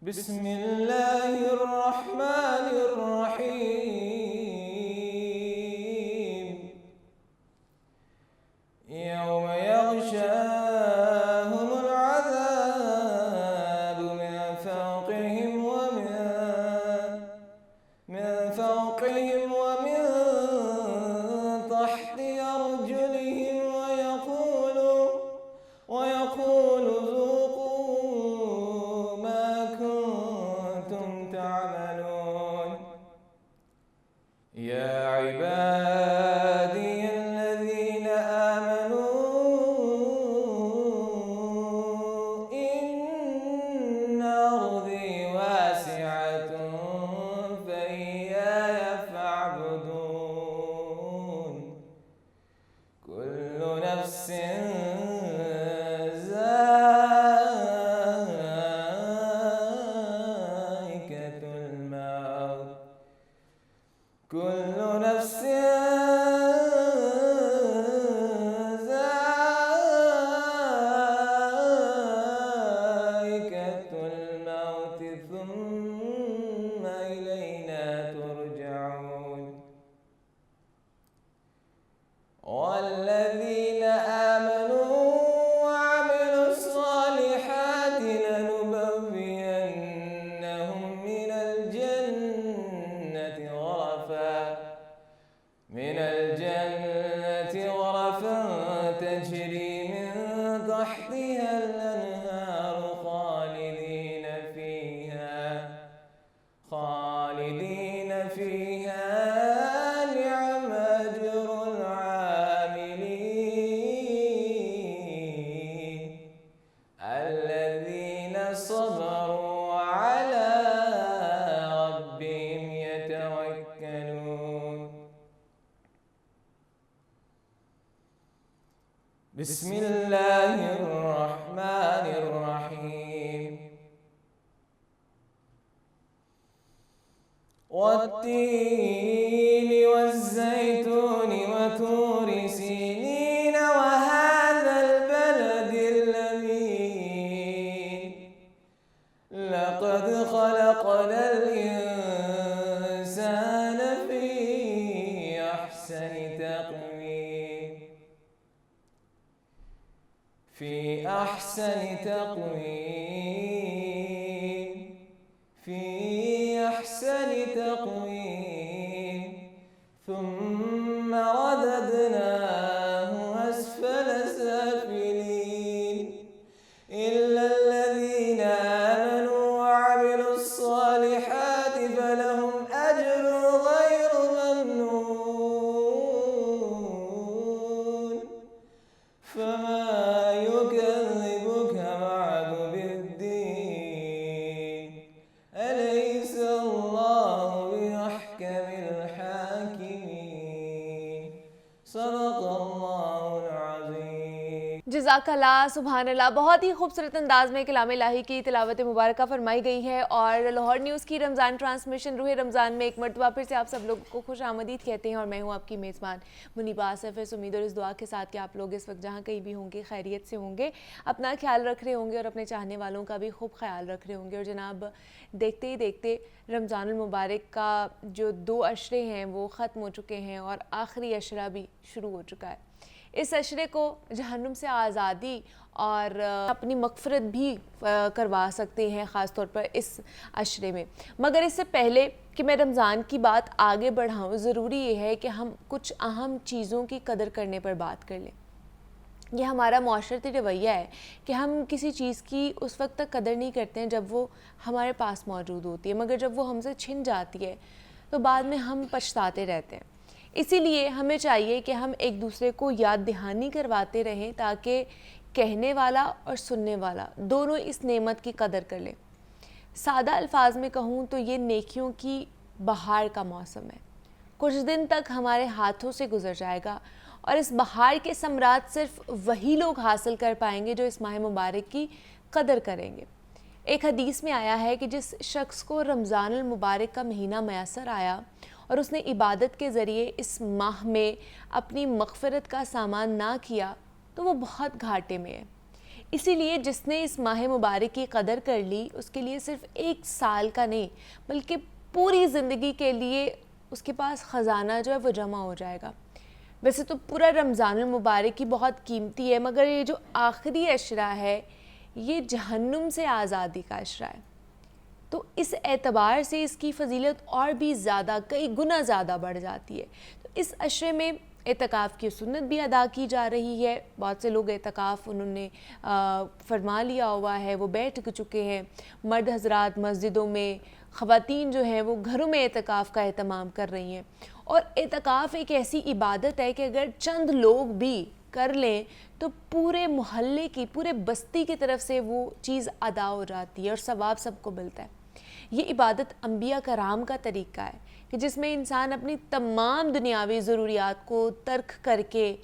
بسم الله الرحمن الرحيم يوم يغشاهم العذاب من فوقهم ومن تحت أرجلهم ويقول ذوقوا ما كنتم تعملون يا عبادي الذين آمنوا إن أرضي واسعة فإياي فاعبدون كل نفس ذائقة الموت كل نفس ذائقة الموت ثم إلينا ترجعون والذين آمنوا وعملوا الصالحات لنبوئنهم من الجنة غرفا تجري من تحتها الأنهار خالدين فيها نعم أجر العاملين الذين صبروا وعلى ربهم يتوكلون بسم الله الرحمن الرحيم والتين والزيتون وطور سينين وهذا البلد الأمين لقد خلقنا الإنسان في أحسن تقويم ثم رددناه أسفل سافلين إلا الذين آمنوا وعملوا الصالحات فلهم أجر غير ممنون فما يكذبك بعد بالدين أليس الله بأحكم الحاكمين صدق الله العظيم جزاک اللہ، سبحان اللہ. بہت ہی خوبصورت انداز میں کلام الہی کی تلاوت مبارکہ فرمائی گئی ہے اور لاہور نیوز کی رمضان ٹرانسمیشن روح رمضان میں ایک مرتبہ پھر سے آپ سب لوگوں کو خوش آمدید کہتے ہیں اور میں ہوں آپ کی میزبان منیبہ آصف. اس امید اور اس دعا کے ساتھ کہ آپ لوگ اس وقت جہاں کہیں بھی ہوں گے خیریت سے ہوں گے، اپنا خیال رکھ رہے ہوں گے اور اپنے چاہنے والوں کا بھی خوب خیال رکھ رہے ہوں گے. اور جناب دیکھتے ہی دیکھتے رمضان المبارک کا جو 2 عشرے ہیں وہ ختم ہو چکے ہیں اور آخری عشرہ بھی شروع ہو چکا ہے. اس عشرے کو جہنم سے آزادی اور اپنی مغفرت بھی کروا سکتے ہیں خاص طور پر اس عشرے میں. مگر اس سے پہلے کہ میں رمضان کی بات آگے بڑھاؤں، ضروری یہ ہے کہ ہم کچھ اہم چیزوں کی قدر کرنے پر بات کر لیں. یہ ہمارا معاشرتی رویہ ہے کہ ہم کسی چیز کی اس وقت تک قدر نہیں کرتے ہیں جب وہ ہمارے پاس موجود ہوتی ہے، مگر جب وہ ہم سے چھن جاتی ہے تو بعد میں ہم پچھتاتے رہتے ہیں. اسی لیے ہمیں چاہیے کہ ہم ایک دوسرے کو یاد دہانی کرواتے رہیں تاکہ کہنے والا اور سننے والا دونوں اس نعمت کی قدر کر لیں. سادہ الفاظ میں کہوں تو یہ نیکیوں کی بہار کا موسم ہے. کچھ دن تک ہمارے ہاتھوں سے گزر جائے گا اور اس بہار کے ثمرات صرف وہی لوگ حاصل کر پائیں گے جو اس ماہ مبارک کی قدر کریں گے. ایک حدیث میں آیا ہے کہ جس شخص کو رمضان المبارک کا مہینہ میسر آیا اور اس نے عبادت کے ذریعے اس ماہ میں اپنی مغفرت کا سامان نہ کیا تو وہ بہت گھاٹے میں ہے. اسی لیے جس نے اس ماہ مبارک کی قدر کر لی اس کے لیے صرف 1 سال کا نہیں بلکہ پوری زندگی کے لیے اس کے پاس خزانہ جو ہے وہ جمع ہو جائے گا۔ ویسے تو پورا رمضان المبارک ہی بہت قیمتی ہے، مگر یہ جو آخری عشرہ ہے یہ جہنم سے آزادی کا عشرہ ہے، تو اس اعتبار سے اس کی فضیلت اور بھی زیادہ کئی گنا زیادہ بڑھ جاتی ہے۔ تو اس عشرے میں اعتکاف کی سنت بھی ادا کی جا رہی ہے، بہت سے لوگ اعتکاف انہوں نے فرما لیا ہوا ہے، وہ بیٹھ چکے ہیں، مرد حضرات مسجدوں میں، خواتین جو ہیں وہ گھروں میں اعتکاف کا اہتمام کر رہی ہیں۔ اور اعتکاف ایک ایسی عبادت ہے کہ اگر چند لوگ بھی کر لیں تو پورے محلے کی، پورے بستی کی طرف سے وہ چیز ادا ہو جاتی ہے اور ثواب سب کو ملتا ہے۔ یہ عبادت انبیاء کرام کا طریقہ ہے کہ جس میں انسان اپنی تمام دنیاوی ضروریات کو ترک کر کے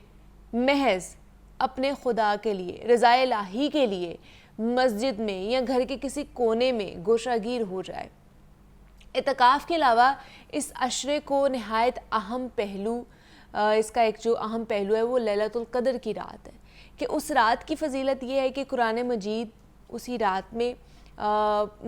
محض اپنے خدا کے لیے، رضا الہی کے لیے مسجد میں یا گھر کے کسی کونے میں گوشہ گیر ہو جائے۔ اعتکاف کے علاوہ اس عشرے کو نہایت اہم پہلو، اس کا ایک جو اہم پہلو ہے وہ لیلۃ القدر کی رات ہے، کہ اس رات کی فضیلت یہ ہے کہ قرآن مجید اسی رات میں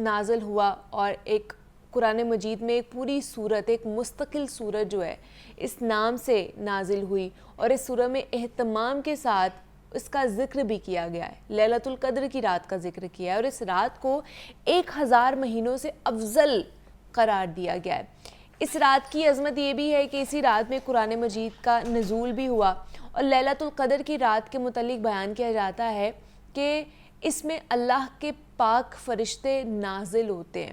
نازل ہوا، اور ایک قرآن مجید میں ایک پوری سورت، ایک مستقل سورت جو ہے اس نام سے نازل ہوئی، اور اس سورت میں اہتمام کے ساتھ اس کا ذکر بھی کیا گیا ہے، لیلۃ القدر کی رات کا ذکر کیا ہے، اور اس رات کو 1000 مہینوں سے افضل قرار دیا گیا ہے۔ اس رات کی عظمت یہ بھی ہے کہ اسی رات میں قرآن مجید کا نزول بھی ہوا، اور لیلۃ القدر کی رات کے متعلق بیان کیا جاتا ہے کہ اس میں اللہ کے پاک فرشتے نازل ہوتے ہیں،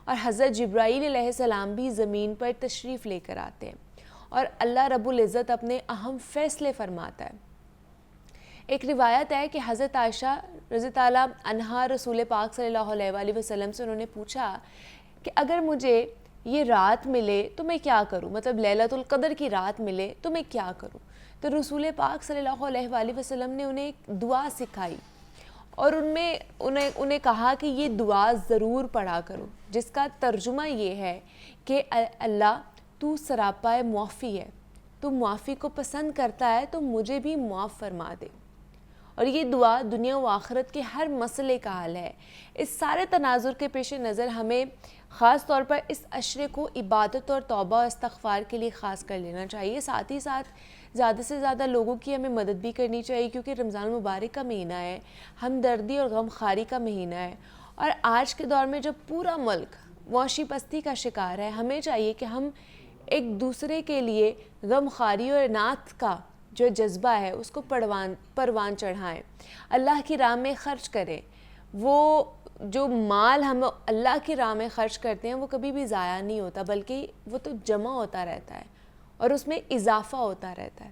اور حضرت جبرائیل علیہ السلام بھی زمین پر تشریف لے کر آتے ہیں، اور اللہ رب العزت اپنے اہم فیصلے فرماتا ہے۔ ایک روایت ہے کہ حضرت عائشہ رضی اللہ عنہا رسول پاک صلی اللہ علیہ وآلہ وسلم سے انہوں نے پوچھا کہ اگر مجھے یہ رات ملے تو میں کیا کروں، مطلب لیلۃ القدر کی رات ملے تو میں کیا کروں؟ تو رسول پاک صلی اللہ علیہ وآلہ وسلم نے انہیں ایک دعا سکھائی، اور انہیں کہا کہ یہ دعا ضرور پڑھا کرو، جس کا ترجمہ یہ ہے کہ اللہ تو سراپا معافی ہے، تو معافی کو پسند کرتا ہے تو مجھے بھی معاف فرما دے۔ اور یہ دعا دنیا و آخرت کے ہر مسئلے کا حل ہے۔ اس سارے تناظر کے پیش نظر ہمیں خاص طور پر اس عشرے کو عبادت اور توبہ و استغفار کے لیے خاص کر لینا چاہیے، ساتھ ہی ساتھ زیادہ سے زیادہ لوگوں کی ہمیں مدد بھی کرنی چاہیے، کیونکہ رمضان المبارک کا مہینہ ہے، ہمدردی اور غم خواری کا مہینہ ہے، اور آج کے دور میں جب پورا ملک معاشی پستی کا شکار ہے، ہمیں چاہیے کہ ہم ایک دوسرے کے لیے غم خواری اور انات کا جو جذبہ ہے اس کو پروان چڑھائیں، اللہ کی راہ میں خرچ کریں۔ وہ جو مال ہم اللہ کی راہ میں خرچ کرتے ہیں وہ کبھی بھی ضائع نہیں ہوتا، بلکہ وہ تو جمع ہوتا رہتا ہے اور اس میں اضافہ ہوتا رہتا ہے۔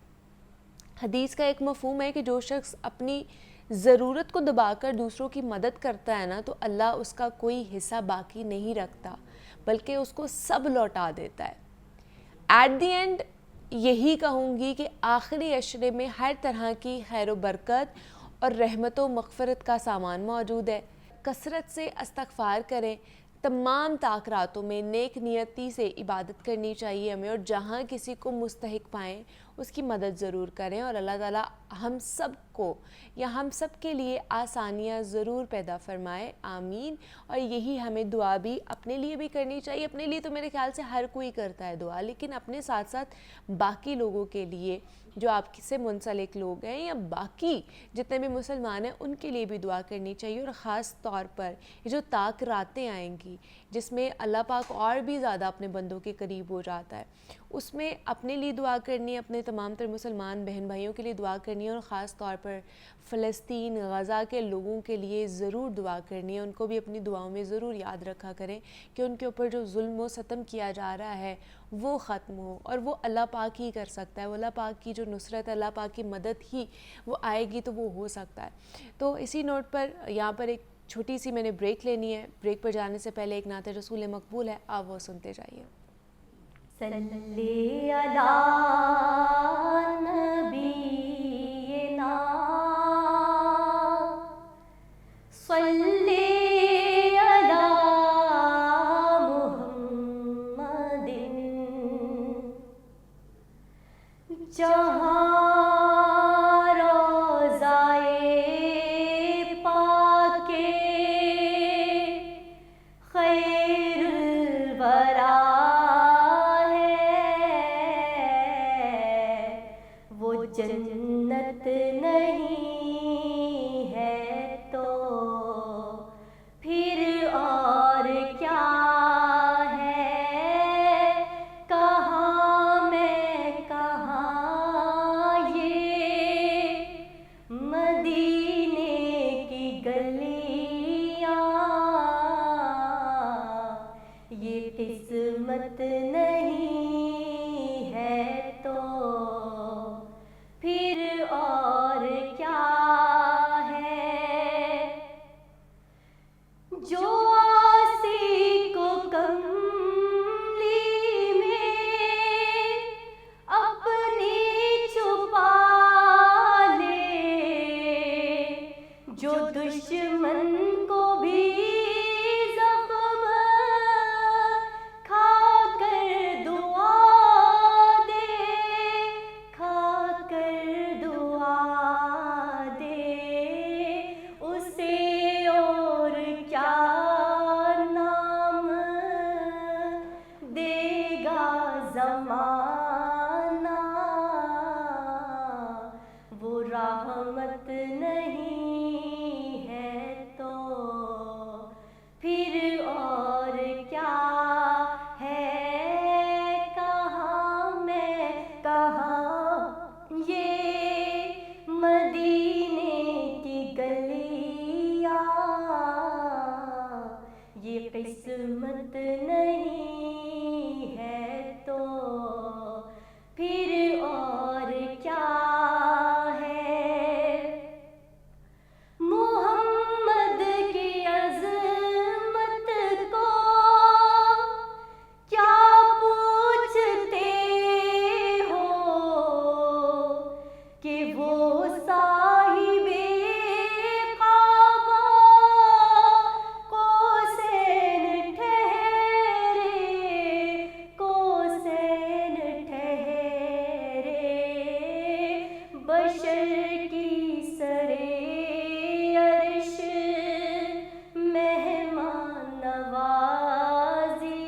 حدیث کا ایک مفہوم ہے کہ جو شخص اپنی ضرورت کو دبا کر دوسروں کی مدد کرتا ہے نا، تو اللہ اس کا کوئی حصہ باقی نہیں رکھتا بلکہ اس کو سب لوٹا دیتا ہے۔ ایٹ دی اینڈ یہی کہوں گی کہ آخری عشرے میں ہر طرح کی خیر و برکت اور رحمت و مغفرت کا سامان موجود ہے۔ کثرت سے استغفار کریں، تمام تاخراتوں میں نیک نیتی سے عبادت کرنی چاہیے ہمیں، اور جہاں کسی کو مستحق پائیں اس کی مدد ضرور کریں، اور اللہ تعالیٰ ہم سب کو یا ہم سب کے لیے آسانیاں ضرور پیدا فرمائے، آمین۔ اور یہی ہمیں دعا بھی اپنے لیے بھی کرنی چاہیے، اپنے لیے تو میرے خیال سے ہر کوئی کرتا ہے دعا، لیکن اپنے ساتھ ساتھ باقی لوگوں کے لیے جو آپ سے منسلک لوگ ہیں یا باقی جتنے بھی مسلمان ہیں ان کے لیے بھی دعا کرنی چاہیے، اور خاص طور پر یہ جو طاق راتیں آئیں گی جس میں اللہ پاک اور بھی زیادہ اپنے بندوں کے قریب ہو جاتا ہے، اس میں اپنے لیے دعا کرنی ہے، اپنے تمام تر مسلمان بہن بھائیوں کے لیے دعا کرنی ہے، اور خاص طور پر فلسطین غزہ کے لوگوں کے لیے ضرور دعا کرنی ہے۔ ان کو بھی اپنی دعاؤں میں ضرور یاد رکھا کریں کہ ان کے اوپر جو ظلم و ستم کیا جا رہا ہے وہ ختم ہو، اور وہ اللہ پاک ہی کر سکتا ہے، وہ اللہ پاک کی جو نصرت، اللہ پاک کی مدد ہی وہ آئے گی تو وہ ہو سکتا ہے۔ تو اسی نوٹ پر یہاں پر ایک چھوٹی سی میں نے بریک لینی ہے، بریک پر جانے سے پہلے ایک نعت رسول مقبول ہے، آپ وہ سنتے جائیے۔ صلی علی نبینا صلی علی محمد جہاں روضائے دشمن کو بھی زخم کھا کر دعا دے، کھا کر دعا دے، اسے اور کیا نام دے گا زمانہ، وہ رحمت نہیں ہے تو پھر اور کیا ہے، کہاں میں کہاں یہ مدینے کی گلیاں، یہ قسمت نہیں ہے تو پھر اور کیا ہے، محمد کی عظمت کو کیا پوچھتے ہو کہ وہ صاحب کعبہ کوسین ٹھہرے، کوسین ٹھہرے، بشر کی سرے عرش مہمان نوازی،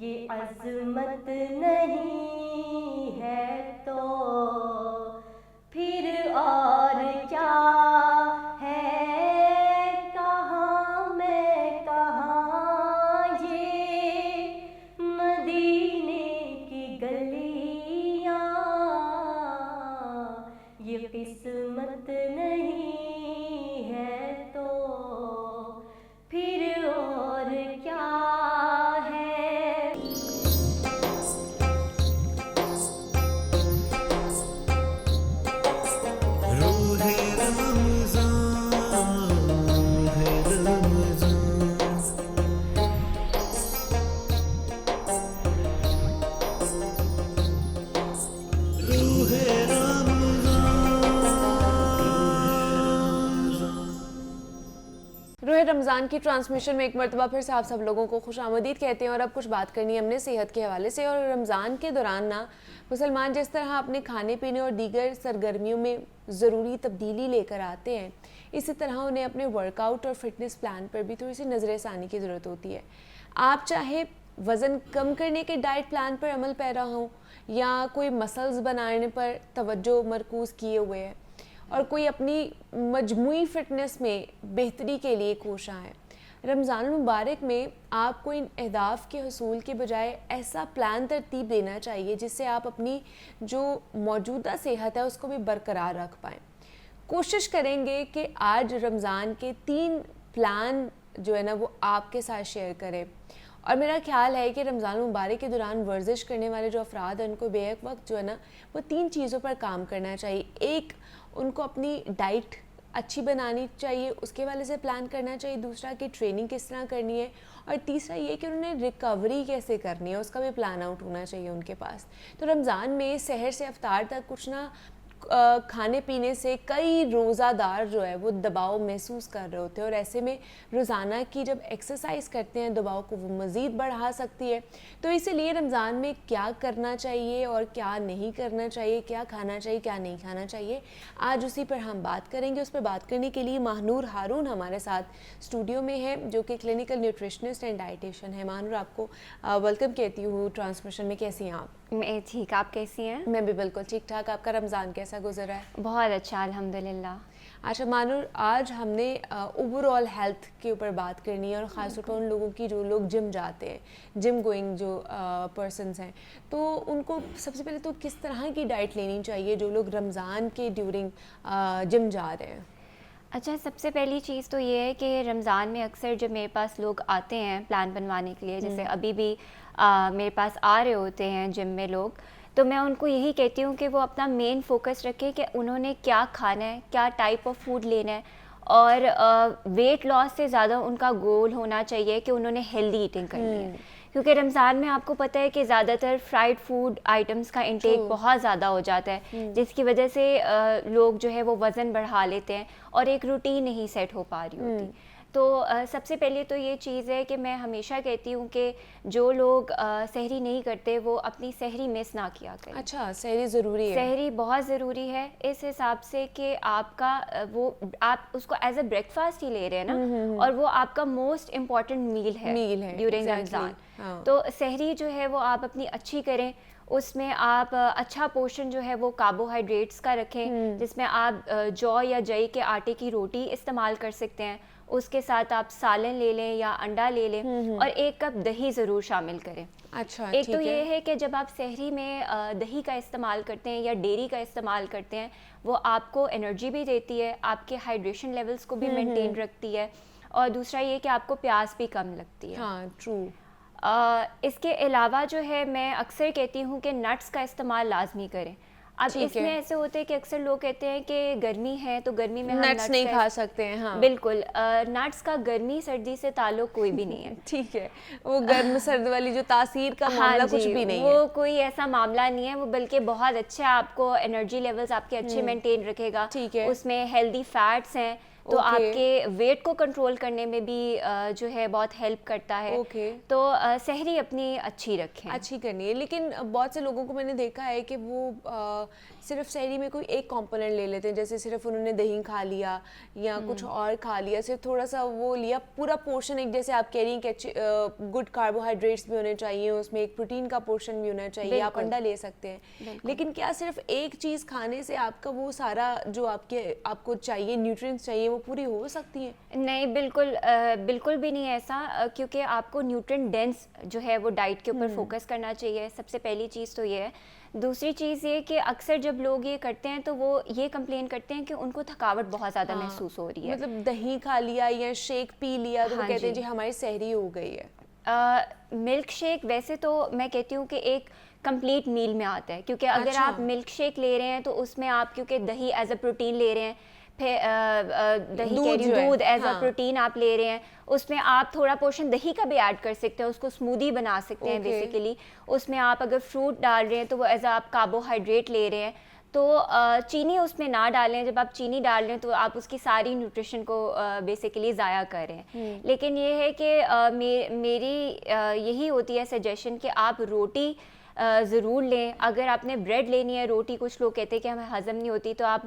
یہ عظمت نہیں ہے تو پھر اور کیا ہے، کہاں میں کہاں یہ مدینے کی گلیاں، یہ قسمت نہیں ہے تو پھر اور کیا ہے۔ روح رمضان ہے رمضان، روح روح رمضان کی ٹرانسمیشن میں ایک مرتبہ پھر سے آپ سب لوگوں کو خوش آمدید کہتے ہیں، اور اب کچھ بات کرنی ہے ہم نے صحت کے حوالے سے۔ اور رمضان کے دوران نا مسلمان جس طرح اپنے کھانے پینے اور دیگر سرگرمیوں میں ضروری تبدیلی لے کر آتے ہیں، اسی طرح انہیں اپنے ورک آؤٹ اور فٹنس پلان پر بھی تھوڑی سی نظر ثانی کی ضرورت ہوتی ہے۔ آپ چاہے وزن کم کرنے کے ڈائٹ پلان پر عمل پیرا ہوں، یا کوئی مسلز بنانے پر توجہ مرکوز کیے ہوئے ہیں، اور کوئی اپنی مجموعی فٹنس میں بہتری کے لیے کوشاں ہیں، رمضان المبارک میں آپ کو ان اہداف کے حصول کے بجائے ایسا پلان ترتیب دینا چاہیے جس سے آپ اپنی جو موجودہ صحت ہے اس کو بھی برقرار رکھ پائیں۔ کوشش کریں گے کہ آج رمضان کے 3 پلان جو ہے نا وہ آپ کے ساتھ شیئر کریں، اور میرا خیال ہے کہ رمضان المبارک کے دوران ورزش کرنے والے جو افراد ہیں ان کو بیک وقت جو ہے نا وہ 3 چیزوں پر کام کرنا چاہیے۔ ایک، ان کو اپنی ڈائٹ اچھی بنانی چاہیے، اس کے والے سے پلان کرنا چاہیے۔ دوسرا کہ ٹریننگ کس طرح کرنی ہے، اور تیسرا یہ کہ انہوں نے ریکوری کیسے کرنی ہے، اس کا بھی پلان آؤٹ ہونا چاہیے ان کے پاس۔ تو رمضان میں سحر سے افطار تک کچھ نہ کھانے پینے سے کئی روزہ دار جو ہے وہ دباؤ محسوس کر رہے ہوتے ہیں، اور ایسے میں روزانہ کی جب ایکسرسائز کرتے ہیں دباؤ کو وہ مزید بڑھا سکتی ہے۔ تو اسی لیے رمضان میں کیا کرنا چاہیے اور کیا نہیں کرنا چاہیے، کیا کھانا چاہیے کیا نہیں کھانا چاہیے، آج اسی پر ہم بات کریں گے۔ اس پہ بات کرنے کے لیے ماہنور ہارون ہمارے ساتھ اسٹوڈیو میں ہے، جو کہ کلینکل نیوٹریشنسٹ اینڈ ڈائٹیشین ہے۔ ماہنور، آپ کو ویلکم کہتی ہوں ٹرانسمیشن میں۔ کیسی ہیں آپ؟ میں ٹھیک، آپ کیسی ہیں؟ میں بھی بالکل ٹھیک ٹھاک۔ آپ کا رمضان کیسا گزرا ہے؟ بہت اچھا الحمدللہ۔ اچھا مانور، آج ہم نے اوور آل ہیلتھ کے اوپر بات کرنی ہے، اور خاص طور پر ان لوگوں کی جو لوگ جم جاتے ہیں، جم گوئنگ جو پرسنس ہیں، تو ان کو سب سے پہلے تو کس طرح کی ڈائٹ لینی چاہیے جو لوگ رمضان کے ڈیورنگ جم جا رہے ہیں؟ اچھا، سب سے پہلی چیز تو یہ ہے کہ رمضان میں اکثر جب میرے پاس لوگ آتے ہیں پلان بنوانے کے لیے، جیسے ابھی بھی میرے پاس آ رہے ہوتے ہیں جم میں لوگ، تو میں ان کو یہی کہتی ہوں کہ وہ اپنا مین فوکس رکھیں کہ انہوں نے کیا کھانا ہے، کیا ٹائپ آف فوڈ لینا ہے، اور ویٹ لاس سے زیادہ ان کا گول ہونا چاہیے کہ انہوں نے ہیلدی ایٹنگ کرنی ہے، کیونکہ رمضان میں آپ کو پتہ ہے کہ زیادہ تر فرائیڈ فوڈ آئٹمس کا انٹیک بہت زیادہ ہو جاتا ہے، جس کی وجہ سے لوگ جو ہے وہ وزن بڑھا لیتے ہیں اور ایک روٹین نہیں سیٹ ہو پا رہی ہوتی. تو سب سے پہلے تو یہ چیز ہے کہ میں ہمیشہ کہتی ہوں کہ جو لوگ سحری نہیں کرتے وہ اپنی سحری مس نہ کیا کریں. اچھا، سحری ضروری ہے؟ سحری بہت ضروری ہے اس حساب سے کہ آپ کا وہ آپ اس کو ایز اے بریک فاسٹ ہی لے رہے ہیں نا، اور وہ آپ کا موسٹ امپورٹنٹ میل ہے ڈیورنگ رمضان. تو سحری جو ہے وہ آپ اپنی اچھی کریں، اس میں آپ اچھا پورشن جو ہے وہ کاربوہائیڈریٹس کا رکھیں، جس میں آپ جو یا جئی کے آٹے کی روٹی استعمال کر سکتے ہیں، اس کے ساتھ آپ سالن لے لیں یا انڈا لے لیں، اور 1 کپ دہی ضرور شامل کریں. اچھا، ایک تو یہ ہے کہ جب آپ سحری میں دہی کا استعمال کرتے ہیں یا ڈیری کا استعمال کرتے ہیں، وہ آپ کو انرجی بھی دیتی ہے، آپ کے ہائیڈریشن لیولز کو بھی مینٹین رکھتی ہے، اور دوسرا یہ کہ آپ کو پیاس بھی کم لگتی ہے. ہاں، ٹرو. اس کے علاوہ جو ہے میں اکثر کہتی ہوں کہ نٹس کا استعمال لازمی کریں. اب اس میں ایسے ہوتے ہیں کہ اکثر لوگ کہتے ہیں کہ گرمی ہے تو گرمی میں ہم نٹس نہیں کھا سکتے ہیں. ہاں بالکل، نٹس کا گرمی سردی سے تعلق کوئی بھی نہیں ہے. ٹھیک ہے، وہ گرم سرد والی جو تاثیر کا معاملہ کچھ بھی نہیں ہے، وہ کوئی ایسا معاملہ نہیں ہے، وہ بلکہ بہت اچھا آپ کو انرجی لیولز آپ کے اچھے مینٹین رکھے گا. ٹھیک ہے، اس میں ہیلدی فیٹس ہیں تو آپ کے ویٹ کو کنٹرول کرنے میں بھی جو ہے بہت ہیلپ کرتا ہے. تو سحری اپنی اچھی رکھیں، اچھی کرنی ہے. لیکن بہت سے لوگوں کو میں نے دیکھا ہے کہ وہ صرف سحری میں کوئی ایک کمپوننٹ لے لیتے ہیں، جیسے صرف انہوں نے دہی کھا لیا یا کچھ اور کھا لیا، صرف تھوڑا سا وہ لیا، پورا پورشن ایک جیسے آپ کہہ رہی ہیں کہ گڈ کاربوہائیڈریٹس بھی ہونے چاہیے، اس میں ایک پروٹین کا پورشن بھی ہونا چاہیے، آپ انڈا لے سکتے ہیں. لیکن کیا صرف ایک چیز کھانے سے آپ کا وہ سارا جو آپ کو چاہیے نیوٹرینٹس چاہیے وہ پوری ہو سکتی ہیں؟ نہیں، بالکل بھی نہیں ایسا، کیونکہ آپ کو نیوٹرین ڈینس جو ہے وہ ڈائٹ کے اوپر فوکس کرنا چاہیے. سب سے پہلی چیز تو یہ ہے. دوسری چیز یہ کہ اکثر جب لوگ یہ کرتے ہیں تو وہ یہ کمپلین کرتے ہیں کہ ان کو تھکاوٹ بہت زیادہ محسوس ہو رہی ہے. مطلب دہی کھا لیا یا شیک پی لیا تو وہ کہتے ہیں جی ہماری سحری ہو گئی ہے. ملک شیک ویسے تو میں کہتی ہوں کہ ایک کمپلیٹ میل میں آتا ہے، کیونکہ اگر آپ ملک شیک لے رہے ہیں تو اس میں آپ کیونکہ دہی ایز اے پروٹین لے رہے ہیں، پھر دودھ ایز اے پروٹین آپ لے رہے ہیں، اس میں آپ تھوڑا پورشن دہی کا بھی ایڈ کر سکتے ہیں، اس کو اسمودی بنا سکتے ہیں بیسیکلی. اس میں آپ اگر فروٹ ڈال رہے ہیں تو وہ ایز اے آپ کاربوہائیڈریٹ لے رہے ہیں. تو چینی اس میں نہ ڈالیں، جب آپ چینی ڈال رہے ہیں تو آپ اس کی ساری نیوٹریشن کو بیسیکلی ضائع کر رہے ہیں. لیکن یہ ہے کہ میری یہی ہوتی ہے سجیشن کہ آپ روٹی ضرور لیں. اگر آپ نے بریڈ لینی ہے، روٹی کچھ لوگ کہتے ہیں کہ ہمیں ہضم نہیں ہوتی، تو آپ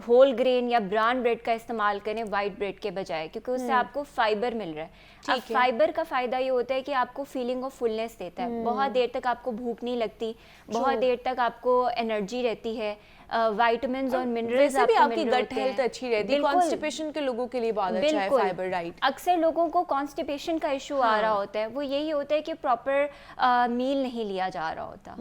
ہول گرین یا براؤن بریڈ کا استعمال کریں وائٹ بریڈ کے بجائے، کیونکہ اس سے آپ کو فائبر مل رہا ہے. اب فائبر کا فائدہ یہ ہوتا ہے کہ آپ کو فیلنگ آف فلنس دیتا ہے، بہت دیر تک آپ کو بھوک نہیں لگتی، بہت دیر تک آپ کو انرجی رہتی ہے، وائٹامنز اور منرلز بھی آپ کی گٹ ہیلتھ اچھی رہتی ہے. کانسٹیپیشن کے لوگوں کے لیے بہت اچھا ہے فائبر ڈائٹ. اکثر لوگوں کو کانسٹیپیشن کا ایشو آ رہا ہوتا ہے، وہ یہی ہوتا ہے کہ پراپر میل نہیں لیا جا رہا ہوتا.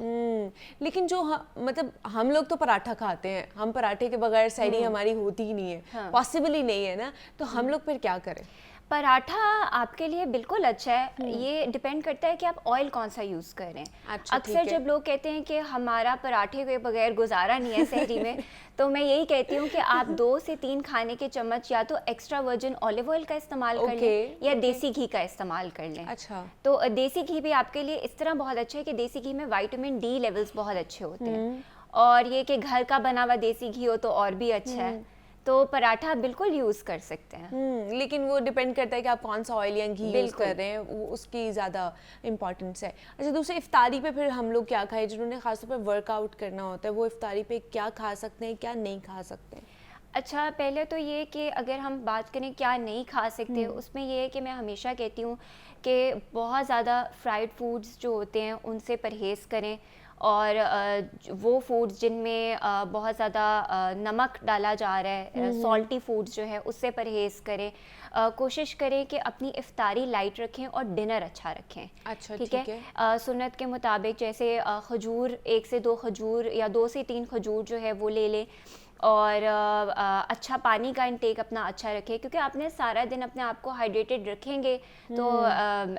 لیکن جو مطلب ہم لوگ تو پراٹھا کھاتے ہیں، ہم پراٹھے کے بغیر سحری ہماری ہوتی ہی نہیں ہے، پاسبل ہی نہیں ہے نا، تو ہم لوگ پھر کیا کریں؟ پراٹھا آپ کے لیے بالکل اچھا ہے، یہ ڈپینڈ کرتا ہے کہ آپ آئل کون سا یوز کر رہے ہیں. اکثر جب لوگ کہتے ہیں کہ ہمارا پراٹھے کے بغیر گزارا نہیں ہے سحری میں، تو میں یہی کہتی ہوں کہ آپ 2 سے 3 کھانے کے چمچ یا تو ایکسٹرا ورجن اولیو آئل کا استعمال کر لیں یا دیسی گھی کا استعمال کر لیں. اچھا، تو دیسی گھی بھی آپ کے لیے اس طرح بہت اچھا ہے کہ دیسی گھی میں وائٹامن ڈی لیولز بہت اچھے ہوتے ہیں، اور یہ کہ گھر کا بنا ہوا دیسی گھی ہو تو اور بھی اچھا ہے. تو پراٹھا بالکل یوز کر سکتے ہیں. لیکن وہ ڈپینڈ کرتا ہے کہ آپ کون سا آئل یا گھی یوز کر رہے ہیں، اس کی زیادہ امپورٹنس ہے. اچھا، دوسرے افطاری پہ پھر ہم لوگ کیا کھائیں؟ جنہوں نے خاص طور پہ ورک آؤٹ کرنا ہوتا ہے وہ افطاری پہ کیا کھا سکتے ہیں، کیا نہیں کھا سکتے ہیں؟ اچھا، پہلے تو یہ کہ اگر ہم بات کریں کیا نہیں کھا سکتے، اس میں یہ ہے کہ میں ہمیشہ کہتی ہوں کہ بہت زیادہ فرائیڈ فوڈز جو ہوتے ہیں ان سے پرہیز کریں، اور وہ فوڈز جن میں بہت زیادہ نمک ڈالا جا رہا ہے، سالٹی فوڈز جو ہے اس سے پرہیز کریں. کوشش کریں کہ اپنی افطاری لائٹ رکھیں اور ڈنر اچھا رکھیں. اچھا، ٹھیک ہے. سنت کے مطابق جیسے کھجور 1 سے 2 کھجور یا 2 سے 3 کھجور جو ہے وہ لے لیں، اور اچھا پانی کا انٹیک اپنا اچھا رکھیں، کیونکہ آپ نے سارا دن اپنے آپ کو ہائیڈریٹڈ رکھیں گے تو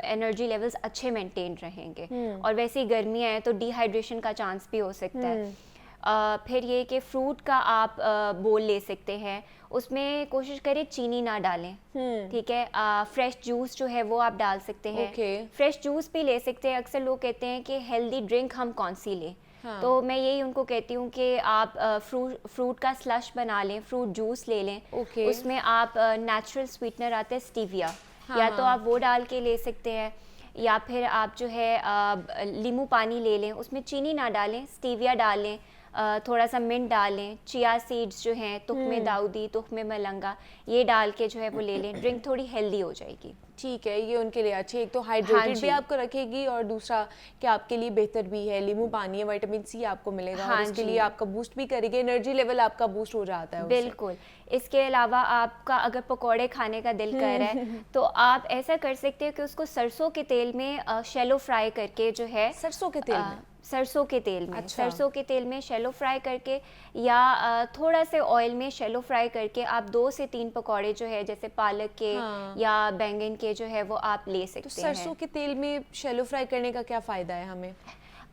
انرجی لیولز اچھے مینٹین رہیں گے. اور ویسے ہی گرمیاں ہیں تو ڈی ہائیڈریشن کا چانس بھی ہو سکتا ہے. پھر یہ کہ فروٹ کا آپ بول لے سکتے ہیں، اس میں کوشش کریں چینی نہ ڈالیں, ٹھیک ہے. فریش جوس جو ہے وہ آپ ڈال سکتے ہیں, فریش جوس بھی لے سکتے ہیں. اکثر لوگ کہتے ہیں کہ ہیلدی ڈرنک ہم کون سی لیں, تو میں یہی ان کو کہتی ہوں کہ آپ فروٹ کا سلش بنا لیں, فروٹ جوس لے لیں, اس میں آپ نیچرل سویٹنر آتے ہیں اسٹیویا, یا تو آپ وہ ڈال کے لے سکتے ہیں, یا پھر آپ جو ہے لیمو پانی لے لیں, اس میں چینی نہ ڈالیں, اسٹیویا ڈالیں, تھوڑا سا منٹ ڈالیں, چیا سیڈز جو ہیں, تخم داؤدی, تخم ملنگا, یہ ڈال کے جو ہے وہ لے لیں. ڈرنک تھوڑی ہیلدی ہو جائے گی. ٹھیک ہے, یہ ان کے لیے اچھی, ایک تو ہائیڈریٹڈ بھی آپ کو رکھے گی, اور دوسرا کہ آپ کے لیے بہتر بھی ہے. لیمو پانی ہے, وٹامن سی آپ کو ملے گا, اور اس کے لیے آپ کا بوسٹ بھی کرے گی, انرجی لیول آپ کا بوسٹ ہو جاتا ہے. بالکل. اس کے علاوہ آپ کا اگر پکوڑے کھانے کا دل کر رہا ہے تو آپ ایسا کر سکتے ہو کہ اس کو سرسوں کے تیل میں شیلو فرائی کر کے جو ہے, سرسوں کے تیل میں, سرسوں کے تیل میں, سرسوں کے تیل میں شیلو فرائی کر کے, یا تھوڑا سے آئل میں شیلو فرائی کر کے آپ 2 سے 3 پکوڑے جو ہے جیسے پالک کے یا بینگن کے جو ہے وہ آپ لے سکتے ہیں. سرسوں کے تیل میں شیلو فرائی کرنے کا کیا فائدہ ہے ہمیں؟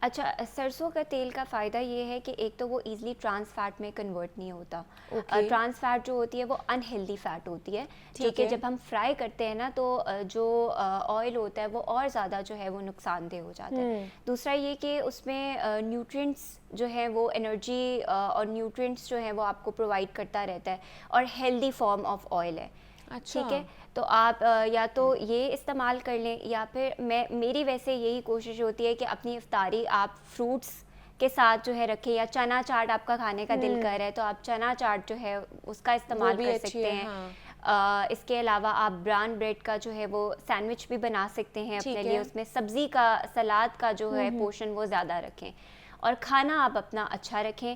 اچھا, سرسوں کا تیل کا فائدہ یہ ہے کہ ایک تو وہ ایزلی ٹرانس فیٹ میں کنورٹ نہیں ہوتا. ٹرانس فیٹ جو ہوتی ہے وہ ان ہیلدی فیٹ ہوتی ہے, کیونکہ جب ہم فرائی کرتے ہیں نا تو جو آئل ہوتا ہے وہ اور زیادہ جو ہے وہ نقصان دہ ہو جاتا ہے. دوسرا یہ کہ اس میں نیوٹرینٹس جو ہے وہ انرجی اور نیوٹرینٹس جو ہے وہ آپ کو پرووائڈ کرتا رہتا ہے, اور ہیلدی فارم آف آئل ہے. ٹھیک ہے, تو آپ یا تو یہ استعمال کر لیں, یا پھر میری ویسے یہی کوشش ہوتی ہے کہ اپنی افطاری آپ فروٹس کے ساتھ جو ہے رکھیں, یا چنا چاٹ آپ کا کھانے کا دل کر رہا ہے تو آپ چنا چاٹ جو ہے اس کا استعمال کر سکتے ہیں. اس کے علاوہ آپ براؤن بریڈ کا جو ہے وہ سینڈوچ بھی بنا سکتے ہیں اپنے لیے, اس میں سبزی کا, سلاد کا جو ہے پورشن وہ زیادہ رکھیں, اور کھانا آپ اپنا اچھا رکھیں.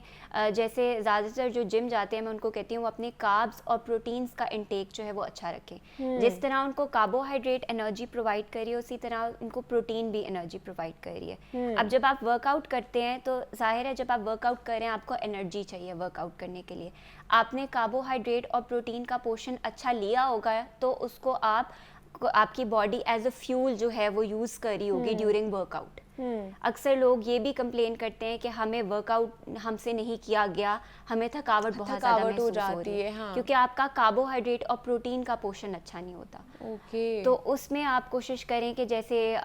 جیسے زیادہ تر جو جم جاتے ہیں میں ان کو کہتی ہوں وہ اپنے کاربس اور پروٹینز کا انٹیک جو ہے وہ اچھا رکھیں. جس طرح ان کو کاربوہائیڈریٹ انرجی پرووائڈ کری ہے, اسی طرح ان کو پروٹین بھی انرجی پرووائڈ کر رہی ہے. اب جب آپ ورک آؤٹ کرتے ہیں تو ظاہر ہے جب آپ ورک آؤٹ کر رہے ہیں آپ کو انرجی چاہیے ورک آؤٹ کرنے کے لیے. آپ نے کاربوہائیڈریٹ اور پروٹین کا پورشن اچھا لیا ہوگا تو اس کو آپ کی باڈی ایز اے فیول جو ہے وہ یوز کر رہی ہوگی ڈیورنگ ورک آؤٹ. اکثر لوگ یہ بھی کمپلین کرتے ہیں کہ ہمیں ورک آؤٹ ہم سے نہیں کیا گیا, ہمیں تھکاوٹ بہت زیادہ محسوس ہو رہی ہے, کیونکہ آپ کا کاربوہائیڈریٹ اور پروٹین کا پورشن اچھا نہیں ہوتا. تو اس میں آپ کوشش کریں کہ جیسے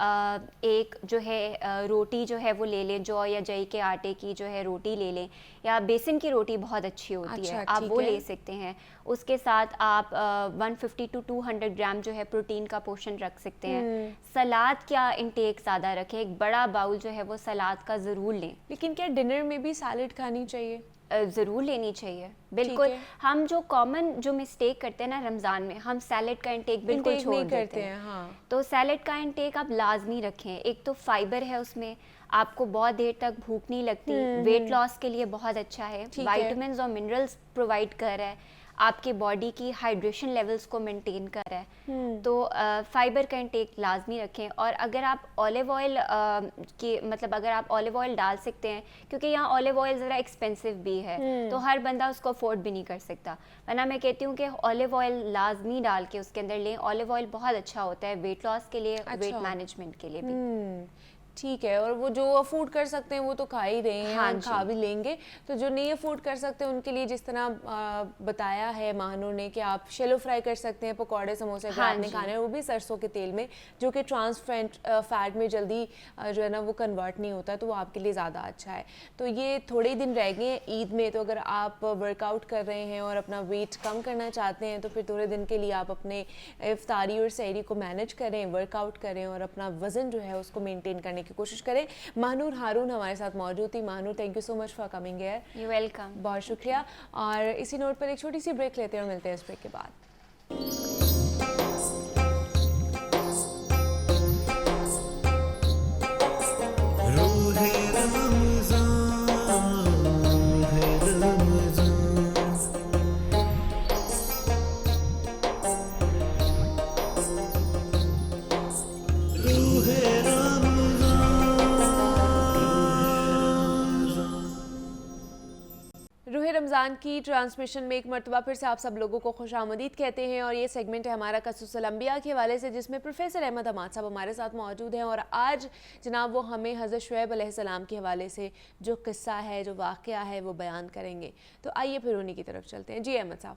ایک جو ہے روٹی جو ہے وہ لے لیں, جو یا جئی کے آٹے کی جو ہے روٹی لے لیں, یا بیسن کی روٹی بہت اچھی ہوتی ہے, آپ وہ لے سکتے ہیں. اس کے ساتھ آپ 150 to 200 گرام جو ہے پروٹین کا پورشن رکھ سکتے ہیں. سلاد کا انٹیک زیادہ رکھیں, ایک بڑا باؤل جو ہے وہ سلاد کا ضرور لیں. لیکن کیا ڈنر میں بھی سیلڈ کھانی چاہیے؟ ضرور لینی چاہیے, بالکل. ہم جو کامن جو مسٹیک کرتے ہیں نا رمضان میں, ہم سیلڈ کا انٹیک بالکل چھوڑ دیتے ہیں. تو سیلڈ کا انٹیک آپ لازمی رکھیں. ایک تو فائبر ہے اس میں, آپ کو بہت دیر تک بھوک نہیں لگتی, ویٹ لاس کے لیے بہت اچھا ہے, وائٹامنز اور منرلز پرووائڈ کر رہا ہے, آپ کے باڈی کی ہائیڈریشن لیولز کو مینٹین کر رہا ہے. تو فائبر کا انٹیک لازمی رکھیں. اور اگر آپ اولیو آئل کی مطلب اگر آپ اولیو آئل ڈال سکتے ہیں, کیونکہ یہاں اولیو آئل ذرا ایکسپینسو بھی ہے تو ہر بندہ اس کو افورڈ بھی نہیں کر سکتا, ورنہ میں کہتی ہوں کہ اولیو آئل لازمی ڈال کے اس کے اندر لیں. اولیو آئل بہت اچھا ہوتا ہے ویٹ لاس کے لیے, ویٹ مینجمنٹ کے لیے بھی. ٹھیک ہے, اور وہ جو افورڈ کر سکتے ہیں وہ تو کھا ہی رہے ہیں, کھا بھی لیں گے. تو جو نہیں افورڈ کر سکتے ان کے لیے جس طرح بتایا ہے ماہنور نے کہ آپ شیلو فرائی کر سکتے ہیں پکوڑے سموسے اگر آپ نے کھانے ہیں, وہ بھی سرسوں کے تیل میں, جو کہ ٹرانس فیٹ میں جلدی جو ہے نا وہ کنورٹ نہیں ہوتا, تو وہ آپ کے لیے زیادہ اچھا ہے. تو یہ تھوڑے ہی دن رہ گئے ہیں عید میں, تو اگر آپ ورک آؤٹ کر رہے ہیں اور اپنا ویٹ کم کرنا چاہتے ہیں تو پھر تھوڑے دن کے لیے آپ اپنے افطاری اور سحری کو مینیج کریں, ورک آؤٹ کریں, اور اپنا وزن جو ہے اس کو مینٹین کرنے کی کوشش کریں. ماہنور ہارون ہمارے ساتھ موجود تھی. Mahnoor, thank you so much for coming here. You welcome. بہت شکریہ. اور اسی نوٹ پر ایک چھوٹی سی بریک لیتے ہیں اور ملتے ہیں اس بریک کے بعد. رمضان کی ٹرانسمیشن میں ایک مرتبہ پھر سے آپ سب لوگوں کو خوش آمدید کہتے ہیں, اور یہ سیگمنٹ ہے ہمارا قصص الانبیاء کے حوالے سے, جس میں پروفیسر احمد حماد صاحب ہمارے ساتھ موجود ہیں. اور آج جناب وہ ہمیں حضرت شعیب علیہ السلام کے حوالے سے جو قصہ ہے, جو واقعہ ہے, وہ بیان کریں گے. تو آئیے پھر انہی کی طرف چلتے ہیں. جی احمد صاحب.